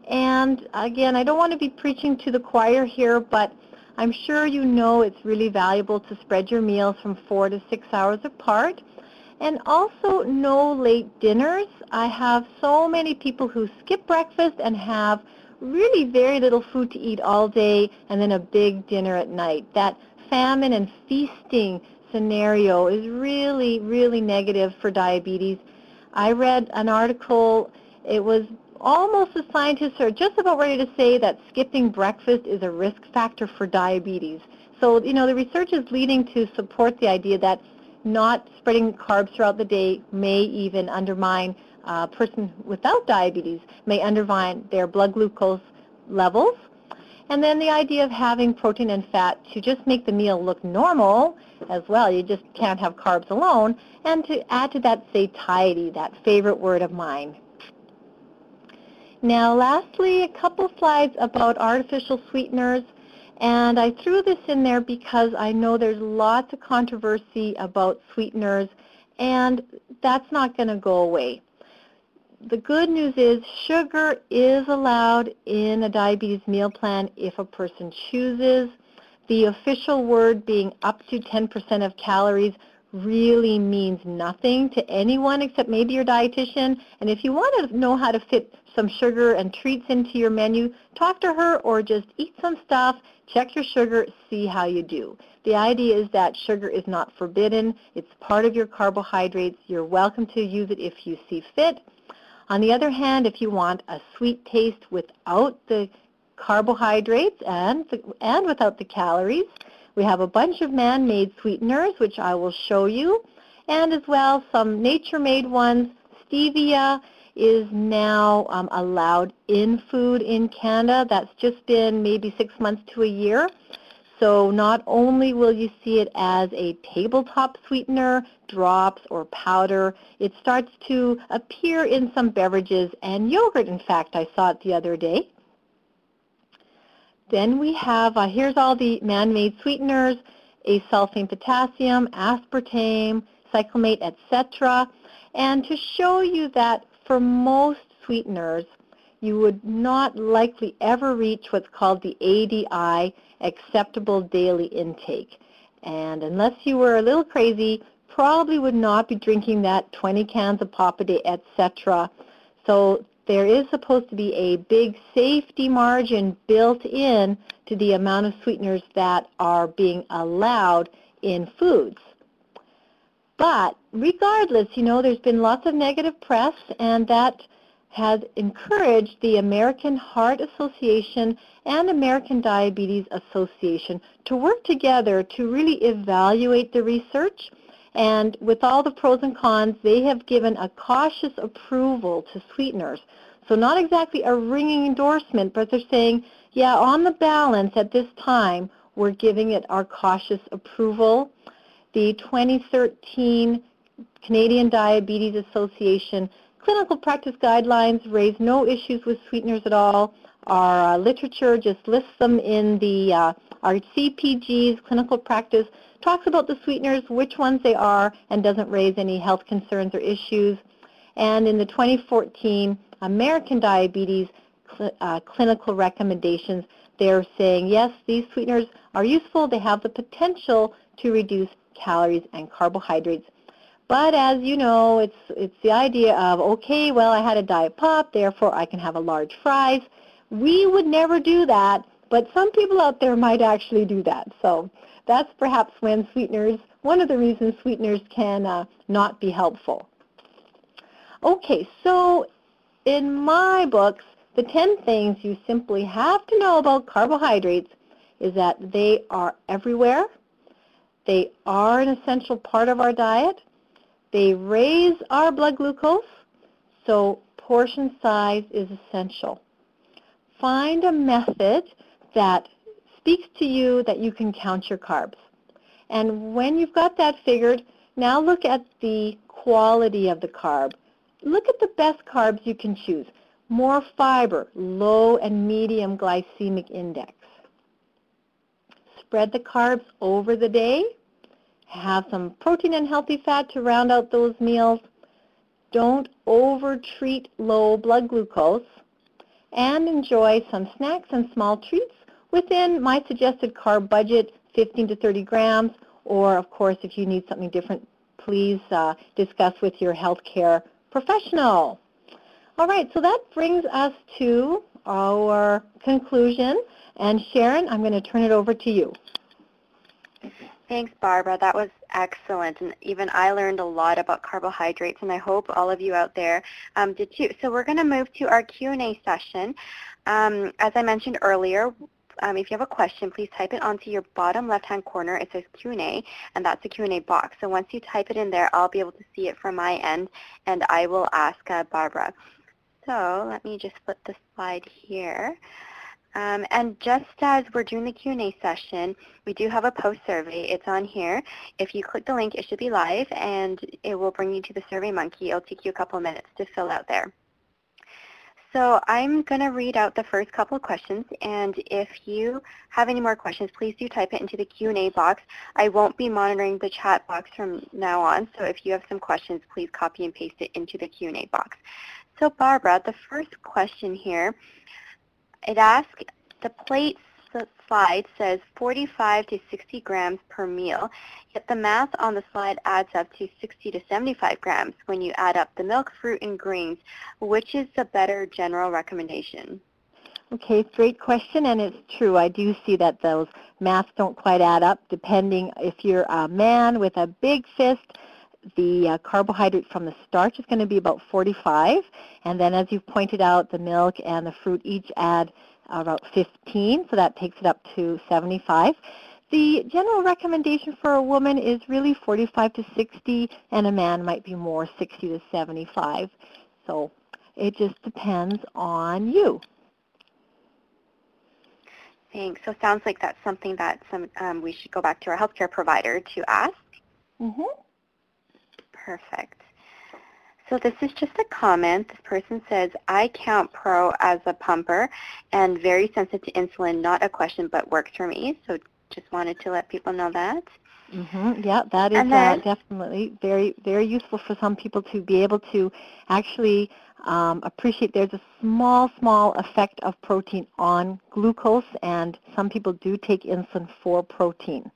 And again, I don't want to be preaching to the choir here, but I'm sure you know it's really valuable to spread your meals from 4 to 6 hours apart. And also no late dinners. I have so many people who skip breakfast and have really very little food to eat all day and then a big dinner at night. That famine and feasting scenario is really, really negative for diabetes. I read an article, it was almost the scientists are just about ready to say that skipping breakfast is a risk factor for diabetes. So, you know, the research is leading to support the idea that not spreading carbs throughout the day may even undermine a person without diabetes, may undermine their blood glucose levels. And then the idea of having protein and fat to just make the meal look normal as well. You just can't have carbs alone. And to add to that satiety, that favorite word of mine. Now, lastly, a couple slides about artificial sweeteners. And I threw this in there because I know there's lots of controversy about sweeteners and that's not going to go away. The good news is sugar is allowed in a diabetes meal plan if a person chooses. The official word being up to 10% of calories really means nothing to anyone except maybe your dietitian. And if you want to know how to fit some sugar and treats into your menu, talk to her or just eat some stuff, check your sugar, see how you do. The idea is that sugar is not forbidden. It's part of your carbohydrates. You're welcome to use it if you see fit. On the other hand, if you want a sweet taste without the carbohydrates and without the calories, we have a bunch of man-made sweeteners, which I will show you, and as well some nature-made ones. Stevia is now allowed in food in Canada. That's just been maybe 6 months to a year. So not only will you see it as a tabletop sweetener, drops or powder, it starts to appear in some beverages and yogurt. In fact, I saw it the other day. Then we have, here's all the man-made sweeteners, acesulfame potassium, aspartame, cyclamate, etc. And to show you that for most sweeteners, you would not likely ever reach what's called the ADI, acceptable daily intake. And unless you were a little crazy, probably would not be drinking that 20 cans of pop a day, etc. So there is supposed to be a big safety margin built in to the amount of sweeteners that are being allowed in foods. But regardless, you know, there's been lots of negative press, and that has encouraged the American Heart Association and American Diabetes Association to work together to really evaluate the research. And with all the pros and cons, they have given a cautious approval to sweeteners. So not exactly a ringing endorsement, but they're saying, yeah, on the balance at this time, we're giving it our cautious approval. The 2013 Canadian Diabetes Association clinical practice guidelines raise no issues with sweeteners at all. Our literature just lists them in the our CPG's clinical practice, talks about the sweeteners, which ones they are, and doesn't raise any health concerns or issues. And in the 2014 American Diabetes clinical recommendations, they're saying, yes, these sweeteners are useful. They have the potential to reduce calories and carbohydrates. But as you know, it's the idea of, okay, well, I had a diet pop, therefore I can have a large fries. We would never do that, but some people out there might actually do that. So that's perhaps when sweeteners, one of the reasons sweeteners can not be helpful. Okay, so in my books, the 10 things you simply have to know about carbohydrates is that they are everywhere. They are an essential part of our diet. They raise our blood glucose, so portion size is essential. Find a method that speaks to you that you can count your carbs. And when you've got that figured, now look at the quality of the carb. Look at the best carbs you can choose. More fiber, low and medium glycemic index. Spread the carbs over the day. Have some protein and healthy fat to round out those meals. Don't over-treat low blood glucose. And enjoy some snacks and small treats within my suggested carb budget, 15 to 30 grams. Or, of course, if you need something different, please discuss with your healthcare professional. All right, so that brings us to our conclusion. And Sharon, I'm going to turn it over to you. Thanks, Barbara. That was excellent. And even I learned a lot about carbohydrates, and I hope all of you out there did too. So we're going to move to our Q&A session. As I mentioned earlier, if you have a question, please type it onto your bottom left-hand corner. It says Q&A, and that's the Q&A box. So once you type it in there, I'll be able to see it from my end, and I will ask Barbara. So let me just flip the slide here. And just as we're doing the Q&A session, we do have a post survey. It's on here. If you click the link, it should be live, and it will bring you to the Survey Monkey. It'll take you a couple of minutes to fill out there. So I'm going to read out the first couple of questions, and if you have any more questions, please do type it into the Q&A box. I won't be monitoring the chat box from now on, so if you have some questions, please copy and paste it into the Q&A box. So Barbara, the first question here, it asks, the plate slide says 45 to 60 grams per meal, yet the math on the slide adds up to 60 to 75 grams when you add up the milk, fruit, and greens. Which is the better general recommendation? Okay, great question, and it's true. I do see that those maths don't quite add up, depending if you're a man with a big fist. The carbohydrate from the starch is going to be about 45, and then as you've pointed out, the milk and the fruit each add about 15, so that takes it up to 75. The general recommendation for a woman is really 45 to 60, and a man might be more 60 to 75. So it just depends on you. Thanks. So it sounds like that's something that we should go back to our healthcare provider to ask. Mm-hmm. Perfect. So this is just a comment. This person says, I count pro as a pumper and very sensitive to insulin, not a question, but works for me. So just wanted to let people know that. Mm-hmm. Yeah, that is definitely very, very useful for some people to be able to actually appreciate there's a small effect of protein on glucose, and some people do take insulin for protein.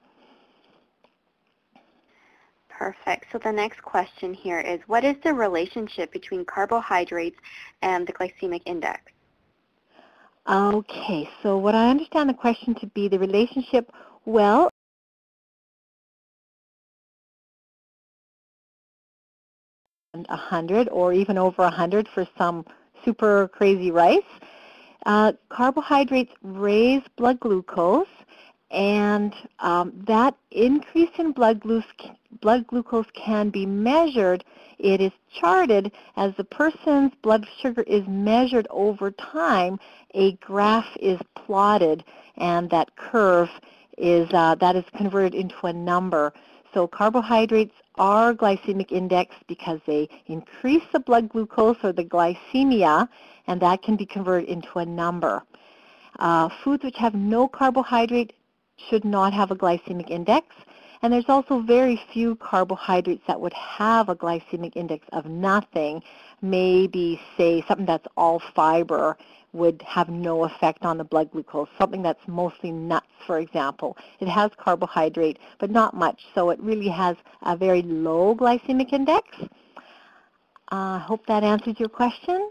Perfect. So the next question here is, what is the relationship between carbohydrates and the glycemic index? Okay, so what I understand the question to be, the relationship, well, 100 or even over 100 for some super crazy rice. Carbohydrates raise blood glucose, and that increase in blood glucose can be measured. It is charted as the person's blood sugar is measured over time. A graph is plotted, and that curve is converted into a number. So carbohydrates are glycemic index because they increase the blood glucose or the glycemia, and that can be converted into a number. Foods which have no carbohydrate should not have a glycemic index, and there's also very few carbohydrates that would have a glycemic index of nothing. Maybe, say, something that's all fiber would have no effect on the blood glucose. Something that's mostly nuts, for example. It has carbohydrate, but not much, so it really has a very low glycemic index. I hope that answers your question.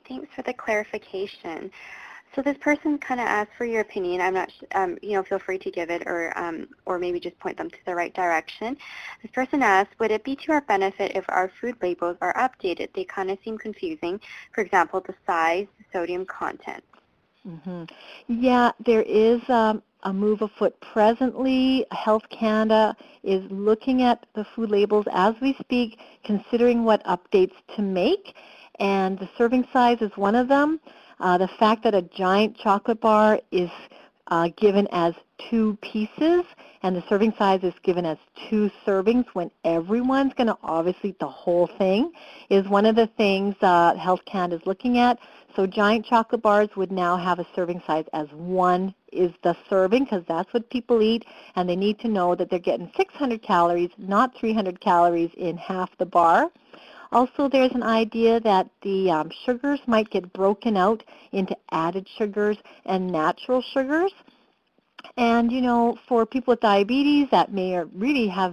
Thanks for the clarification. So this person kind of asked for your opinion. I'm not, feel free to give it, or maybe just point them to the right direction. This person asked, would it be to our benefit if our food labels are updated? They kind of seem confusing. For example, the size, the sodium content. Mm-hmm. Yeah, there is a move afoot presently. Health Canada is looking at the food labels as we speak, considering what updates to make, and the serving size is one of them. The fact that a giant chocolate bar is given as 2 pieces and the serving size is given as 2 servings when everyone's going to obviously eat the whole thing is one of the things Health Canada is looking at. So giant chocolate bars would now have a serving size as 1 is the serving, because that's what people eat, and they need to know that they're getting 600 calories, not 300 calories in half the bar. Also, there's an idea that the sugars might get broken out into added sugars and natural sugars. And, for people with diabetes, that may really have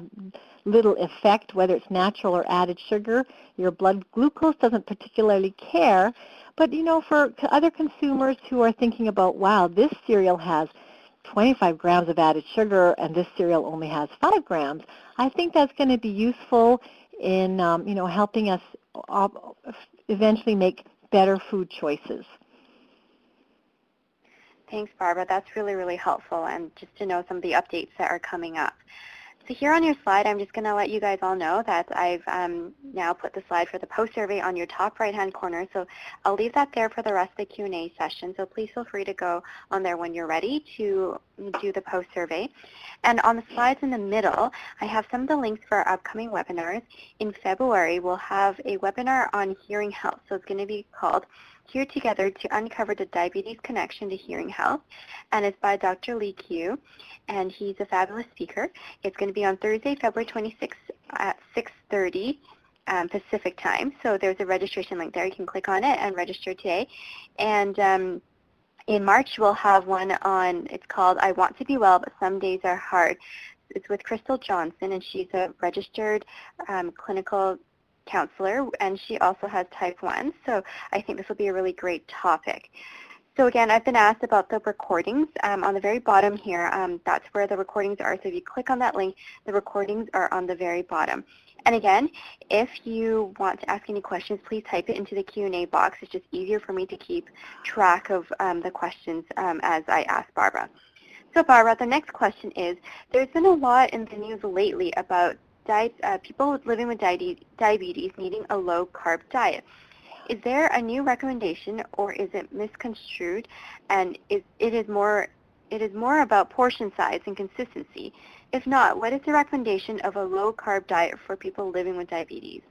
little effect, whether it's natural or added sugar. Your blood glucose doesn't particularly care. But, for other consumers who are thinking about, wow, this cereal has 25 grams of added sugar and this cereal only has 5 grams, I think that's going to be useful in helping us eventually make better food choices. Thanks, Barbara. That's really, really helpful, and just to know some of the updates that are coming up. So here on your slide, I'm just going to let you guys all know that I've now put the slide for the post-survey on your top right-hand corner. So I'll leave that there for the rest of the Q&A session. So please feel free to go on there when you're ready to do the post-survey. And on the slides in the middle, I have some of the links for our upcoming webinars. In February, we'll have a webinar on hearing health. So it's going to be called here together to uncover the diabetes connection to hearing health, and it's by Dr. Lee Q, and he's a fabulous speaker. It's going to be on Thursday, February 26th at 6:30 Pacific time. So there's a registration link there. You can click on it and register today. And in March, we'll have one on, it's called I Want to Be Well, But Some Days Are Hard. It's with Crystal Johnson, and she's a registered clinical counselor, and she also has type 1. So I think this will be a really great topic. So again, I've been asked about the recordings. On the very bottom here, that's where the recordings are. So if you click on that link, the recordings are on the very bottom. And again, if you want to ask any questions, please type it into the Q&A box. It's just easier for me to keep track of the questions as I ask Barbara. So Barbara, the next question is, there's been a lot in the news lately about people living with diabetes needing a low-carb diet. Is there a new recommendation, or is it misconstrued? And it is more about portion size and consistency. If not, what is the recommendation of a low-carb diet for people living with diabetes?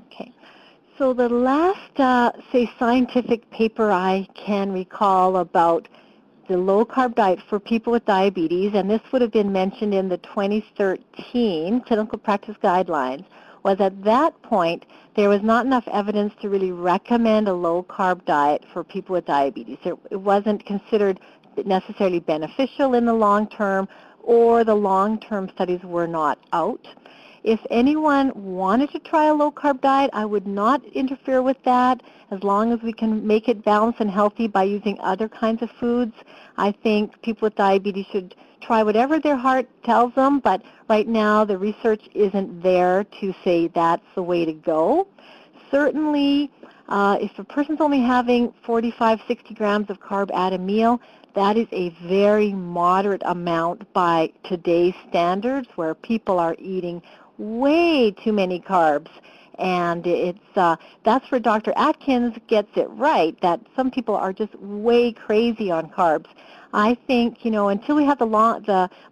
Okay. So the last, say, scientific paper I can recall about the low-carb diet for people with diabetes, and this would have been mentioned in the 2013 Clinical Practice Guidelines, was at that point there was not enough evidence to really recommend a low-carb diet for people with diabetes. It wasn't considered necessarily beneficial in the long term, or the long-term studies were not out. If anyone wanted to try a low-carb diet, I would not interfere with that as long as we can make it balanced and healthy by using other kinds of foods. I think people with diabetes should try whatever their heart tells them, but right now the research isn't there to say that's the way to go. Certainly, if a person's only having 45, 60 grams of carb at a meal, that is a very moderate amount by today's standards, where people are eating way too many carbs. And that's where Dr. Atkins gets it right, that some people are just way crazy on carbs. I think, until we have the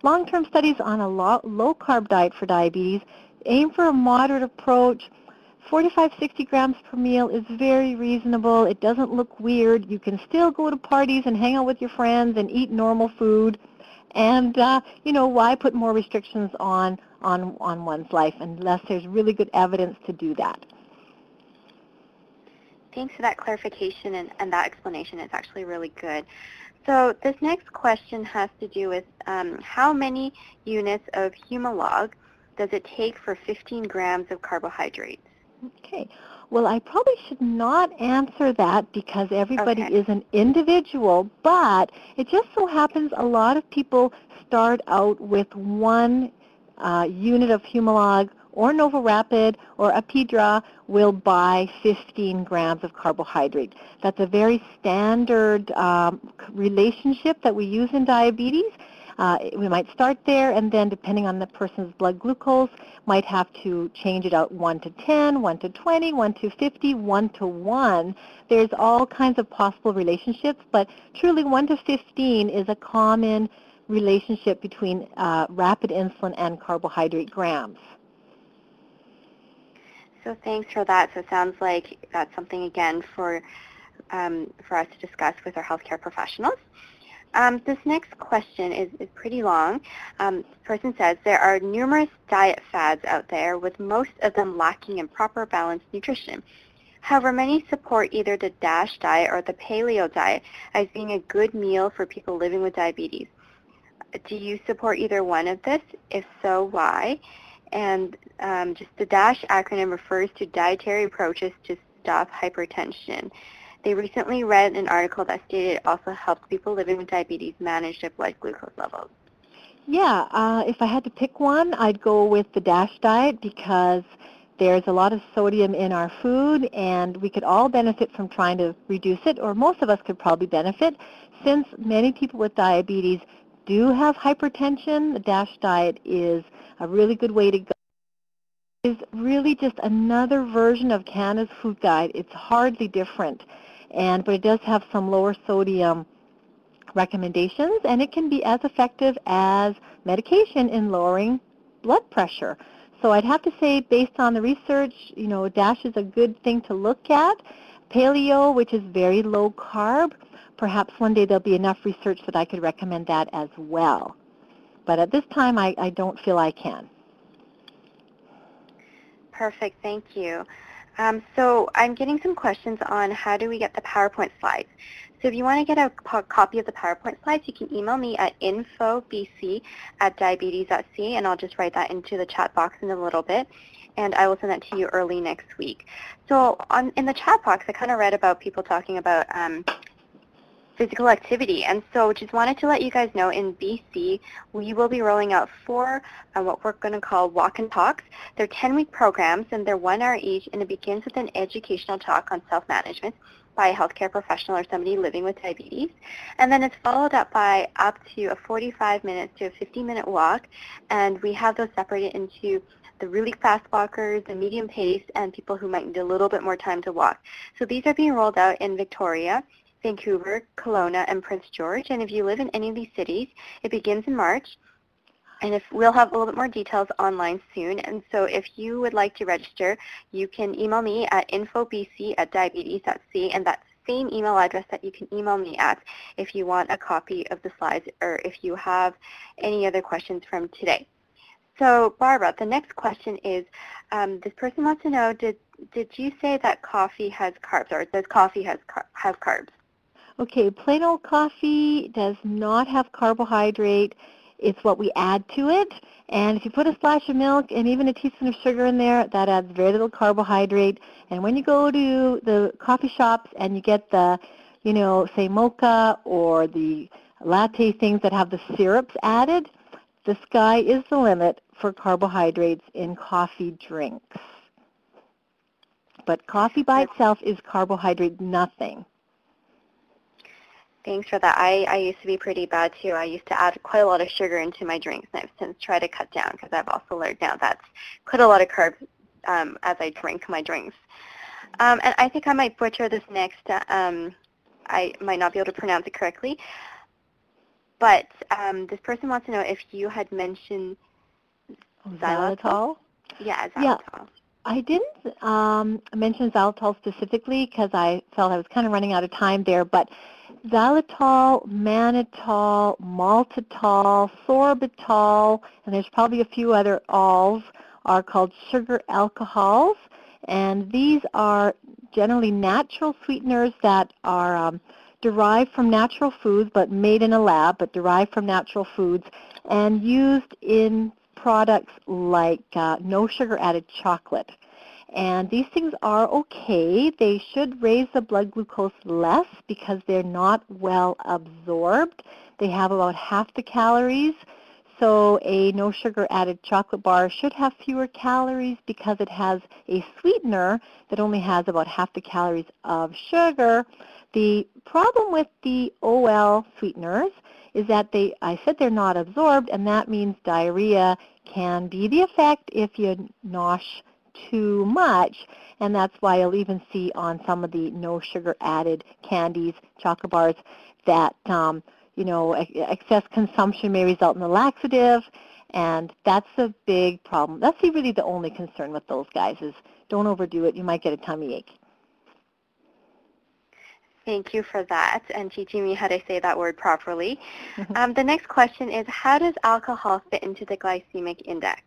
long-term studies on a low-carb diet for diabetes, aim for a moderate approach. 45, 60 grams per meal is very reasonable. It doesn't look weird. You can still go to parties and hang out with your friends and eat normal food. And, why put more restrictions on one's life unless there's really good evidence to do that? Thanks for that clarification and that explanation. It's actually really good. So this next question has to do with how many units of Humalog does it take for 15 grams of carbohydrates? Okay. Well, I probably should not answer that because everybody is an individual, but it just so happens a lot of people start out with one unit of Humalog, or NovoRapid, or Apidra will buy 15 grams of carbohydrate. That's a very standard relationship that we use in diabetes. We might start there, and then depending on the person's blood glucose, might have to change it out 1 to 10, 1 to 20, 1 to 50, 1 to 1. There's all kinds of possible relationships, but truly 1 to 15 is a common relationship between rapid insulin and carbohydrate grams. So thanks for that. So it sounds like that's something, again, for us to discuss with our healthcare professionals. This next question is pretty long. The person says, there are numerous diet fads out there, with most of them lacking in proper balanced nutrition. However, many support either the DASH diet or the paleo diet as being a good meal for people living with diabetes. Do you support either one of this? If so, why? And just the DASH acronym refers to dietary approaches to stop hypertension. They recently read an article that stated it also helps people living with diabetes manage their blood glucose levels. Yeah, if I had to pick one, I'd go with the DASH diet because there's a lot of sodium in our food, and we could all benefit from trying to reduce it, or most of us could probably benefit. Since many people with diabetes do have hypertension, the DASH diet is a really good way to go. It's really just another version of Canada's food guide. It's hardly different, but it does have some lower sodium recommendations, and it can be as effective as medication in lowering blood pressure. So I'd have to say, based on the research, DASH is a good thing to look at, paleo, which is very low carb. Perhaps one day there'll be enough research that I could recommend that as well. But at this time, I don't feel I can. Perfect, thank you. So I'm getting some questions on how do we get the PowerPoint slides. So if you want to get a copy of the PowerPoint slides, you can email me at infobc@diabetes.ca, and I'll just write that into the chat box in a little bit, and I will send that to you early next week. So in the chat box, I kind of read about people talking about physical activity, and so just wanted to let you guys know in BC, we will be rolling out 4 what we're going to call walk and talks. They're 10-week programs, and they're 1 hour each, and it begins with an educational talk on self-management by a healthcare professional or somebody living with diabetes. And then it's followed up by up to a 45-minute to a 50-minute walk, and we have those separated into the really fast walkers, the medium pace, and people who might need a little bit more time to walk. So these are being rolled out in Victoria, Vancouver, Kelowna, and Prince George. And if you live in any of these cities, it begins in March. And we'll have a little bit more details online soon. And so if you would like to register, you can email me at infobc@diabetes.ca, and that's the same email address that you can email me at if you want a copy of the slides or if you have any other questions from today. So Barbara, the next question is, this person wants to know, did you say that coffee has carbs, or does coffee have carbs? Okay, plain old coffee does not have carbohydrate. It's what we add to it. And if you put a splash of milk and even a teaspoon of sugar in there, that adds very little carbohydrate. And when you go to the coffee shops and you get the, say mocha or the latte things that have the syrups added, the sky is the limit for carbohydrates in coffee drinks. But coffee by itself is carbohydrate nothing. Thanks for that. I used to be pretty bad too. I used to add quite a lot of sugar into my drinks, and I've since tried to cut down because I've also learned now that's quite a lot of carbs as I drink my drinks. And I think I might butcher this next. I might not be able to pronounce it correctly, but this person wants to know if you had mentioned xylitol. Yeah, xylitol. Yeah. I didn't mention xylitol specifically because I felt I was kind of running out of time there, but xylitol, mannitol, maltitol, sorbitol, and there's probably a few other alls, are called sugar alcohols, and these are generally natural sweeteners that are derived from natural foods, but made in a lab, but derived from natural foods, and used in products like no sugar added chocolate. And these things are okay. They should raise the blood glucose less because they're not well absorbed. They have about half the calories. So a no sugar added chocolate bar should have fewer calories because it has a sweetener that only has about half the calories of sugar. The problem with the OL sweeteners is that I said they're not absorbed, and that means diarrhea can be the effect if you nosh too much, and that's why you'll even see on some of the no sugar added candies, chocolate bars, that excess consumption may result in a laxative, and that's a big problem. That's really the only concern with those guys is don't overdo it. You might get a tummy ache. Thank you for that and teaching me how to say that word properly. The next question is, how does alcohol fit into the glycemic index?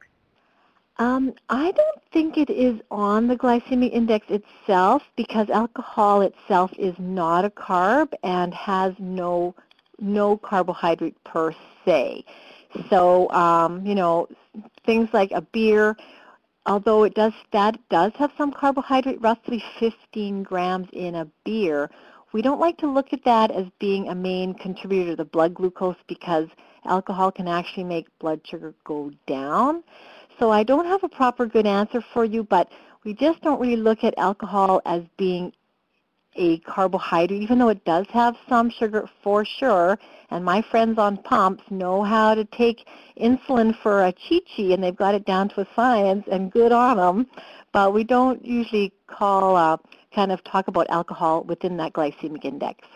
I don't think it is on the glycemic index itself because alcohol itself is not a carb and has no carbohydrate per se. So, things like a beer, although that does have some carbohydrate, roughly 15 grams in a beer, we don't like to look at that as being a main contributor to the blood glucose because alcohol can actually make blood sugar go down. So I don't have a proper good answer for you, but we just don't really look at alcohol as being a carbohydrate, even though it does have some sugar for sure. And my friends on pumps know how to take insulin for a chi-chi, and they've got it down to a science, and good on them. But we don't usually talk about alcohol within that glycemic index.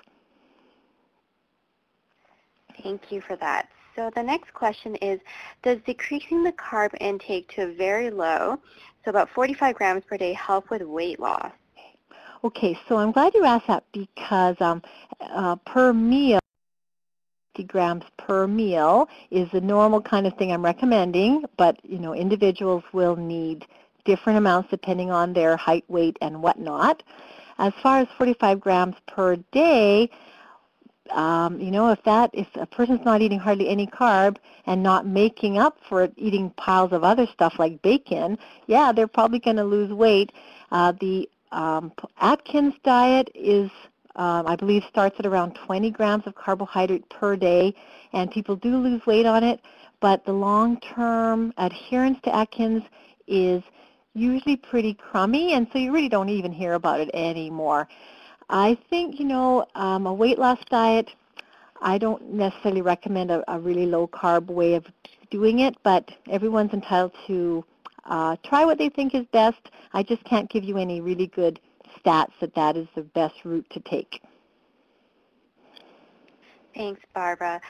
Thank you for that. So the next question is, does decreasing the carb intake to very low, so about 45 grams per day, help with weight loss? Okay, so I'm glad you asked that because per meal, 50 grams per meal is the normal kind of thing I'm recommending, but individuals will need different amounts depending on their height, weight, and whatnot. As far as 45 grams per day, if a person's not eating hardly any carb and not making up for it eating piles of other stuff like bacon, yeah, they're probably going to lose weight. The Atkins diet is, I believe, starts at around 20 grams of carbohydrate per day, and people do lose weight on it, but the long-term adherence to Atkins is usually pretty crummy, and so you really don't even hear about it anymore. I think, a weight loss diet, I don't necessarily recommend a really low-carb way of doing it, but everyone's entitled to try what they think is best. I just can't give you any really good stats that is the best route to take. Thanks, Barbara.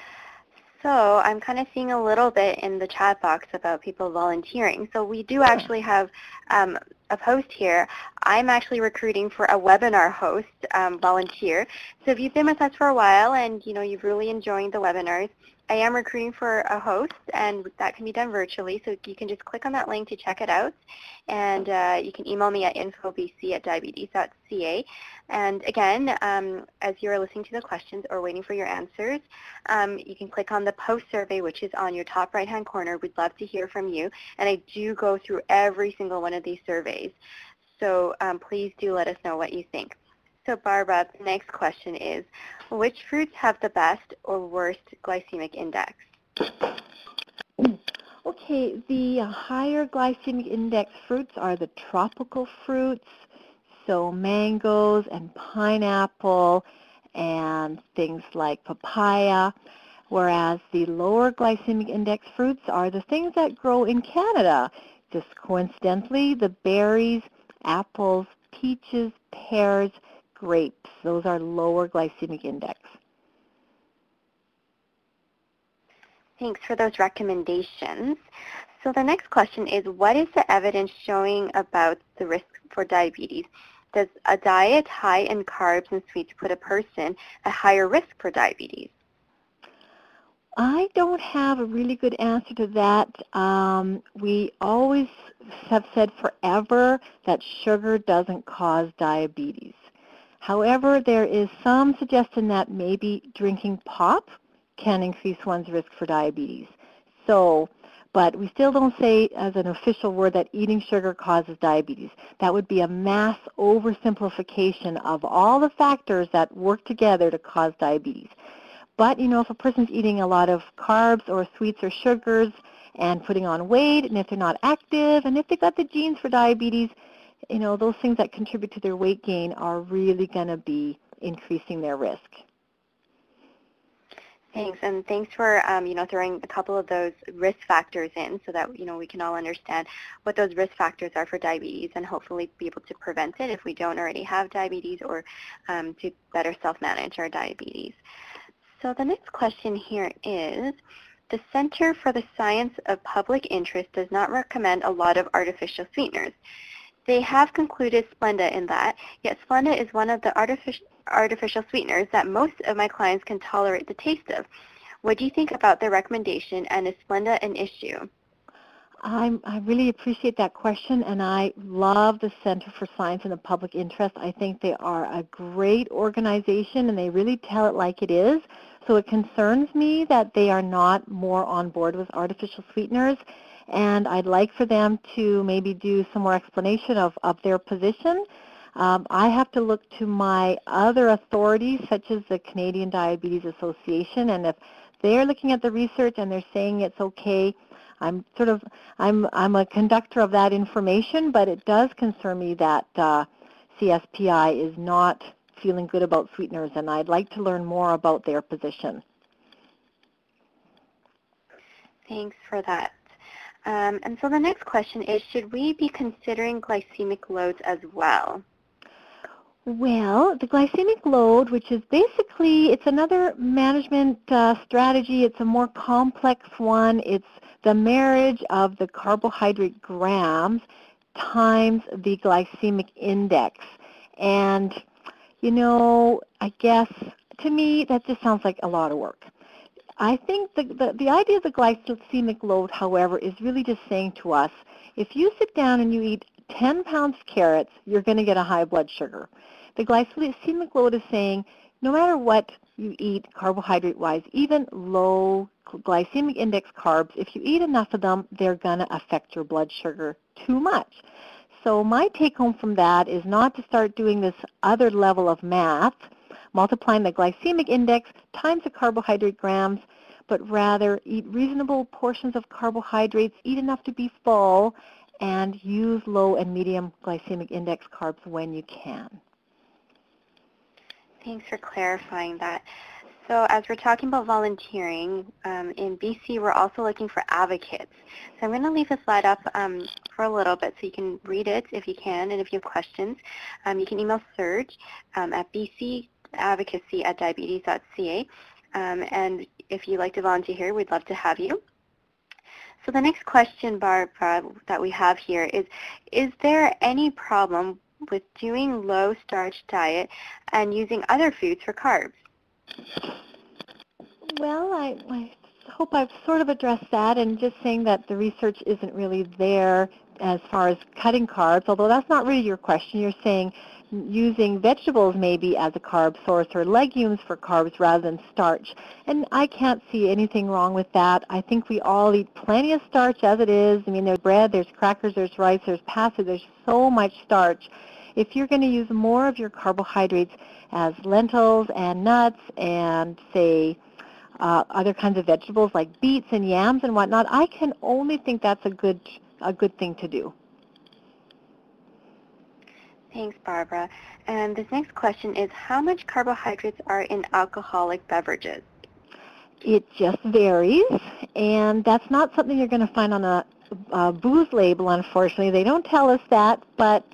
So I'm kind of seeing a little bit in the chat box about people volunteering. So we do actually have a post here. I'm actually recruiting for a webinar host volunteer. So if you've been with us for a while and you've really enjoyed the webinars, I am recruiting for a host, and that can be done virtually. So you can just click on that link to check it out, and you can email me at infobc@diabetes.ca. And again, as you're listening to the questions or waiting for your answers, you can click on the post survey, which is on your top right-hand corner. We'd love to hear from you, and I do go through every single one of these surveys. So please do let us know what you think. So Barbara, the next question is, which fruits have the best or worst glycemic index? Okay, the higher glycemic index fruits are the tropical fruits, so mangoes and pineapple and things like papaya, whereas the lower glycemic index fruits are the things that grow in Canada. Just coincidentally, the berries, apples, peaches, pears, grapes. Those are lower glycemic index. Thanks for those recommendations. So the next question is, what is the evidence showing about the risk for diabetes? Does a diet high in carbs and sweets put a person at higher risk for diabetes? I don't have a really good answer to that. We always have said forever that sugar doesn't cause diabetes. However, there is some suggestion that maybe drinking pop can increase one's risk for diabetes. But we still don't say as an official word that eating sugar causes diabetes. That would be a mass oversimplification of all the factors that work together to cause diabetes. But, if a person's eating a lot of carbs or sweets or sugars and putting on weight, and if they're not active, and if they've got the genes for diabetes, those things that contribute to their weight gain are really going to be increasing their risk. Thanks, and thanks for throwing a couple of those risk factors in so that we can all understand what those risk factors are for diabetes and hopefully be able to prevent it if we don't already have diabetes, or to better self-manage our diabetes. So the next question here is, the Center for the Science of Public Interest does not recommend a lot of artificial sweeteners. They have concluded Splenda in that, yet Splenda is one of the artificial sweeteners that most of my clients can tolerate the taste of. What do you think about their recommendation, and is Splenda an issue? I really appreciate that question, and I love the Center for Science and the Public Interest. I think they are a great organization, and they really tell it like it is. So it concerns me that they are not more on board with artificial sweeteners, and I'd like for them to maybe do some more explanation of their position. I have to look to my other authorities, such as the Canadian Diabetes Association, and if they're looking at the research and they're saying it's okay, I'm a conductor of that information, but it does concern me that CSPI is not feeling good about sweeteners, and I'd like to learn more about their position. Thanks for that. And so the next question is, should we be considering glycemic loads as well? Well, the glycemic load, which is basically, it's another management strategy. It's a more complex one. It's the marriage of the carbohydrate grams times the glycemic index. And, you know, I guess to me that just sounds like a lot of work. I think the idea of the glycemic load, however, is really just saying to us, if you sit down and you eat 10 pounds of carrots, you're going to get a high blood sugar. The glycemic load is saying no matter what you eat carbohydrate-wise, even low glycemic index carbs, if you eat enough of them, they're going to affect your blood sugar too much. So my take-home from that is not to start doing this other level of math, multiplying the glycemic index times the carbohydrate grams, but rather eat reasonable portions of carbohydrates, eat enough to be full, and use low and medium glycemic index carbs when you can. Thanks for clarifying that. So as we're talking about volunteering, in BC, we're also looking for advocates. So I'm going to leave the slide up for a little bit so you can read it if you can, and if you have questions, you can email Serge at bcadvocacy@diabetes.ca. And if you'd like to volunteer here, we'd love to have you. So the next question, Barbara, that we have here is there any problem with doing low-starch diet and using other foods for carbs? Well, I hope I've sort of addressed that, and just saying that the research isn't really there as far as cutting carbs, although that's not really your question. You're saying using vegetables maybe as a carb source or legumes for carbs rather than starch. And I can't see anything wrong with that. I think we all eat plenty of starch as it is. I mean, there's bread, there's crackers, there's rice, there's pasta, there's so much starch. If you're going to use more of your carbohydrates as lentils and nuts and, say, other kinds of vegetables like beets and yams and whatnot, I can only think that's a good thing to do. Thanks, Barbara. And this next question is, how much carbohydrates are in alcoholic beverages? It just varies, and that's not something you're going to find on a booze label, unfortunately. They don't tell us that, but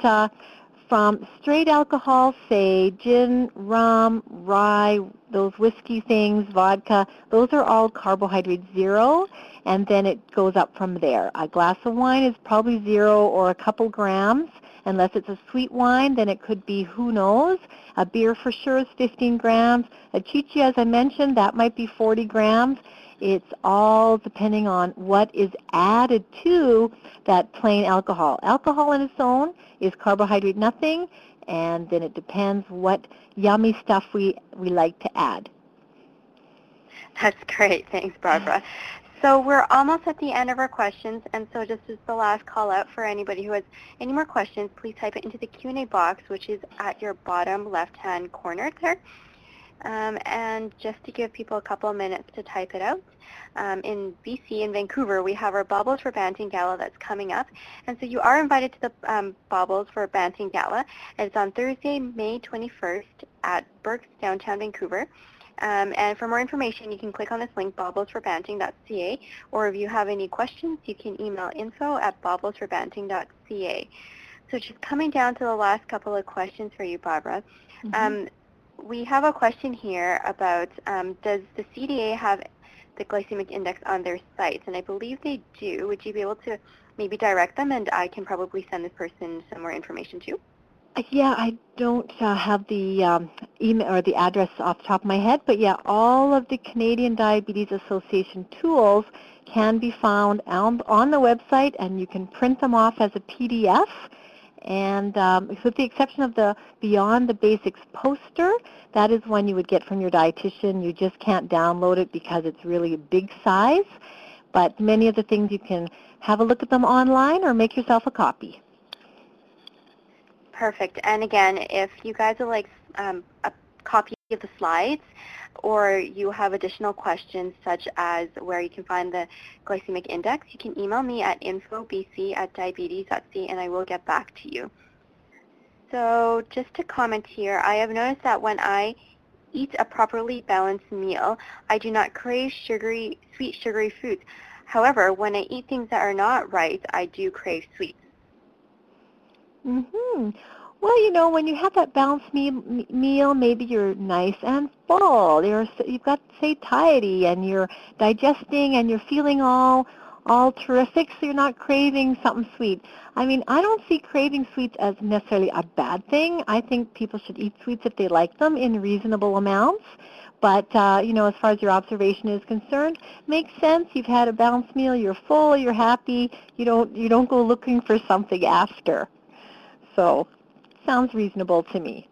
from straight alcohol, say gin, rum, rye, those whiskey things, vodka, those are all carbohydrate zero, and then it goes up from there. A glass of wine is probably 0 or a couple grams. Unless it's a sweet wine, then it could be, who knows. A beer for sure is 15 grams. A chichi, as I mentioned, that might be 40 grams. It's all depending on what is added to that plain alcohol. Alcohol on its own is carbohydrate nothing, and then it depends what yummy stuff we like to add. That's great. Thanks, Barbara. So we're almost at the end of our questions, and so just as the last call out for anybody who has any more questions, please type it into the Q&A box, which is at your bottom left-hand corner there. And just to give people a couple of minutes to type it out, in BC, in Vancouver, we have our Baubles for Banting Gala that's coming up. And so you are invited to the Baubles for Banting Gala. It's on Thursday, May 21st at Burke's, downtown Vancouver. And for more information, you can click on this link, baublesforbanting.ca, or if you have any questions, you can email info@baublesforbanting.ca. So just coming down to the last couple of questions for you, Barbara. Mm-hmm. We have a question here about, does the CDA have the glycemic index on their sites? And I believe they do. Would you be able to maybe direct them, and I can probably send this person some more information too? Yeah, I don't have the email or the address off the top of my head, but yeah, all of the Canadian Diabetes Association tools can be found on the website, and you can print them off as a PDF. And with the exception of the Beyond the Basics poster, that is one you would get from your dietitian. You just can't download it because it's really a big size. But many of the things, you can have a look at them online or make yourself a copy. Perfect. And again, if you guys would like a copy of the slides, or you have additional questions such as where you can find the glycemic index, you can email me at info@bc@diabetes.ca, and I will get back to you. So just to comment here, I have noticed that when I eat a properly balanced meal, I do not crave sweet sugary foods. However, when I eat things that are not right, I do crave sweets. Mm-hmm. Well, you know, when you have that balanced meal, maybe you're nice and full. You've got satiety, and you're digesting, and you're feeling all all terrific, so you're not craving something sweet. I mean, I don't see craving sweets as necessarily a bad thing. I think people should eat sweets if they like them in reasonable amounts. But, you know, as far as your observation is concerned, makes sense. You've had a balanced meal, you're full, you're happy. You don't go looking for something after. So, sounds reasonable to me.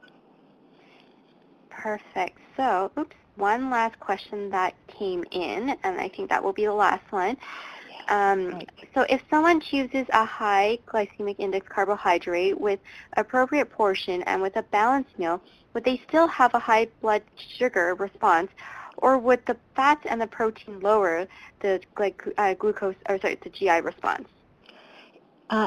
Perfect. So, one last question that came in, and I think that will be the last one. So if someone chooses a high glycemic index carbohydrate with appropriate portion and with a balanced meal, would they still have a high blood sugar response, or would the fat and the protein lower the the GI response?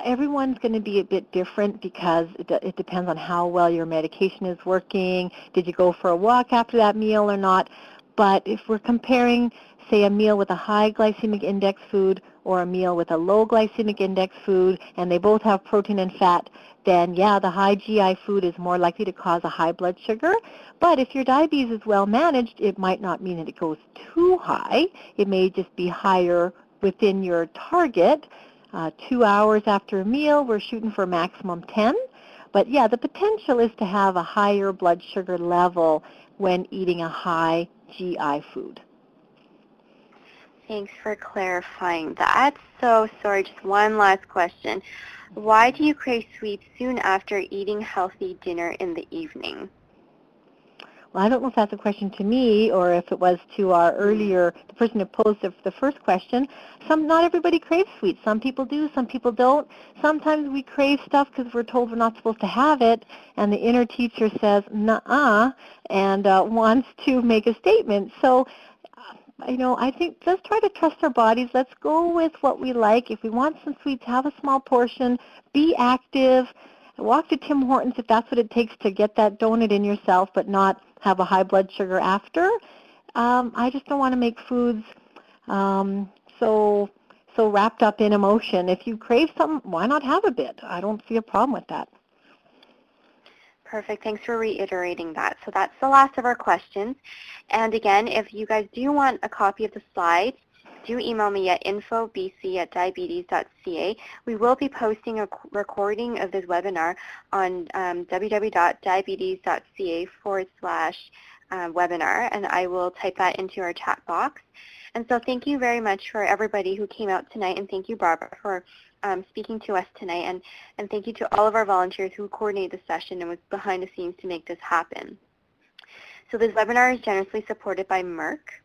Everyone's going to be a bit different because it depends on how well your medication is working. Did you go for a walk after that meal or not? But if we're comparing, say, a meal with a high glycemic index food or a meal with a low glycemic index food, and they both have protein and fat, then yeah, the high GI food is more likely to cause a high blood sugar. But if your diabetes is well managed, it might not mean that it goes too high. It may just be higher within your target. 2 hours after a meal, we're shooting for a maximum 10. But yeah, the potential is to have a higher blood sugar level when eating a high GI food. Thanks for clarifying that. So, sorry, just one last question. Why do you crave sweets soon after eating healthy dinner in the evening? Well, I don't know if that's a question to me or if it was to our earlier, the person who posed the first question. Not everybody craves sweets. Some people do, some people don't. Sometimes we crave stuff because we're told we're not supposed to have it, and the inner teacher says, nuh-uh, and wants to make a statement. So, you know, I think let's try to trust our bodies. Let's go with what we like. If we want some sweets, have a small portion, be active, walk to Tim Hortons if that's what it takes to get that donut in yourself, but not have a high blood sugar after. I just don't want to make foods so wrapped up in emotion. If you crave something, why not have a bit? I don't see a problem with that. Perfect. Thanks for reiterating that. So that's the last of our questions. And again, if you guys do want a copy of the slides, do email me at infobc@diabetes.ca. We will be posting a recording of this webinar on www.diabetes.ca/webinar, and I will type that into our chat box. And so thank you very much for everybody who came out tonight, and thank you, Barbara, for speaking to us tonight, and thank you to all of our volunteers who coordinated the session and was behind the scenes to make this happen. So this webinar is generously supported by Merck.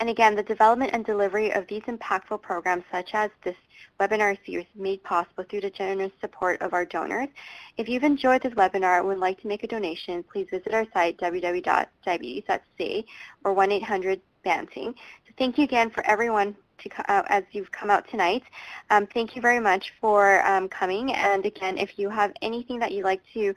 And again, the development and delivery of these impactful programs, such as this webinar series, is made possible through the generous support of our donors. If you've enjoyed this webinar and would like to make a donation, please visit our site, www.diabetes.ca, or 1-800-BANTING. So thank you again for everyone as you've come out tonight. Thank you very much for coming. And again, if you have anything that you'd like to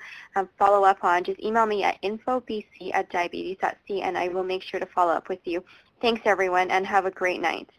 follow up on, just email me at infobc@diabetes.ca, and I will make sure to follow up with you. Thanks, everyone, and have a great night.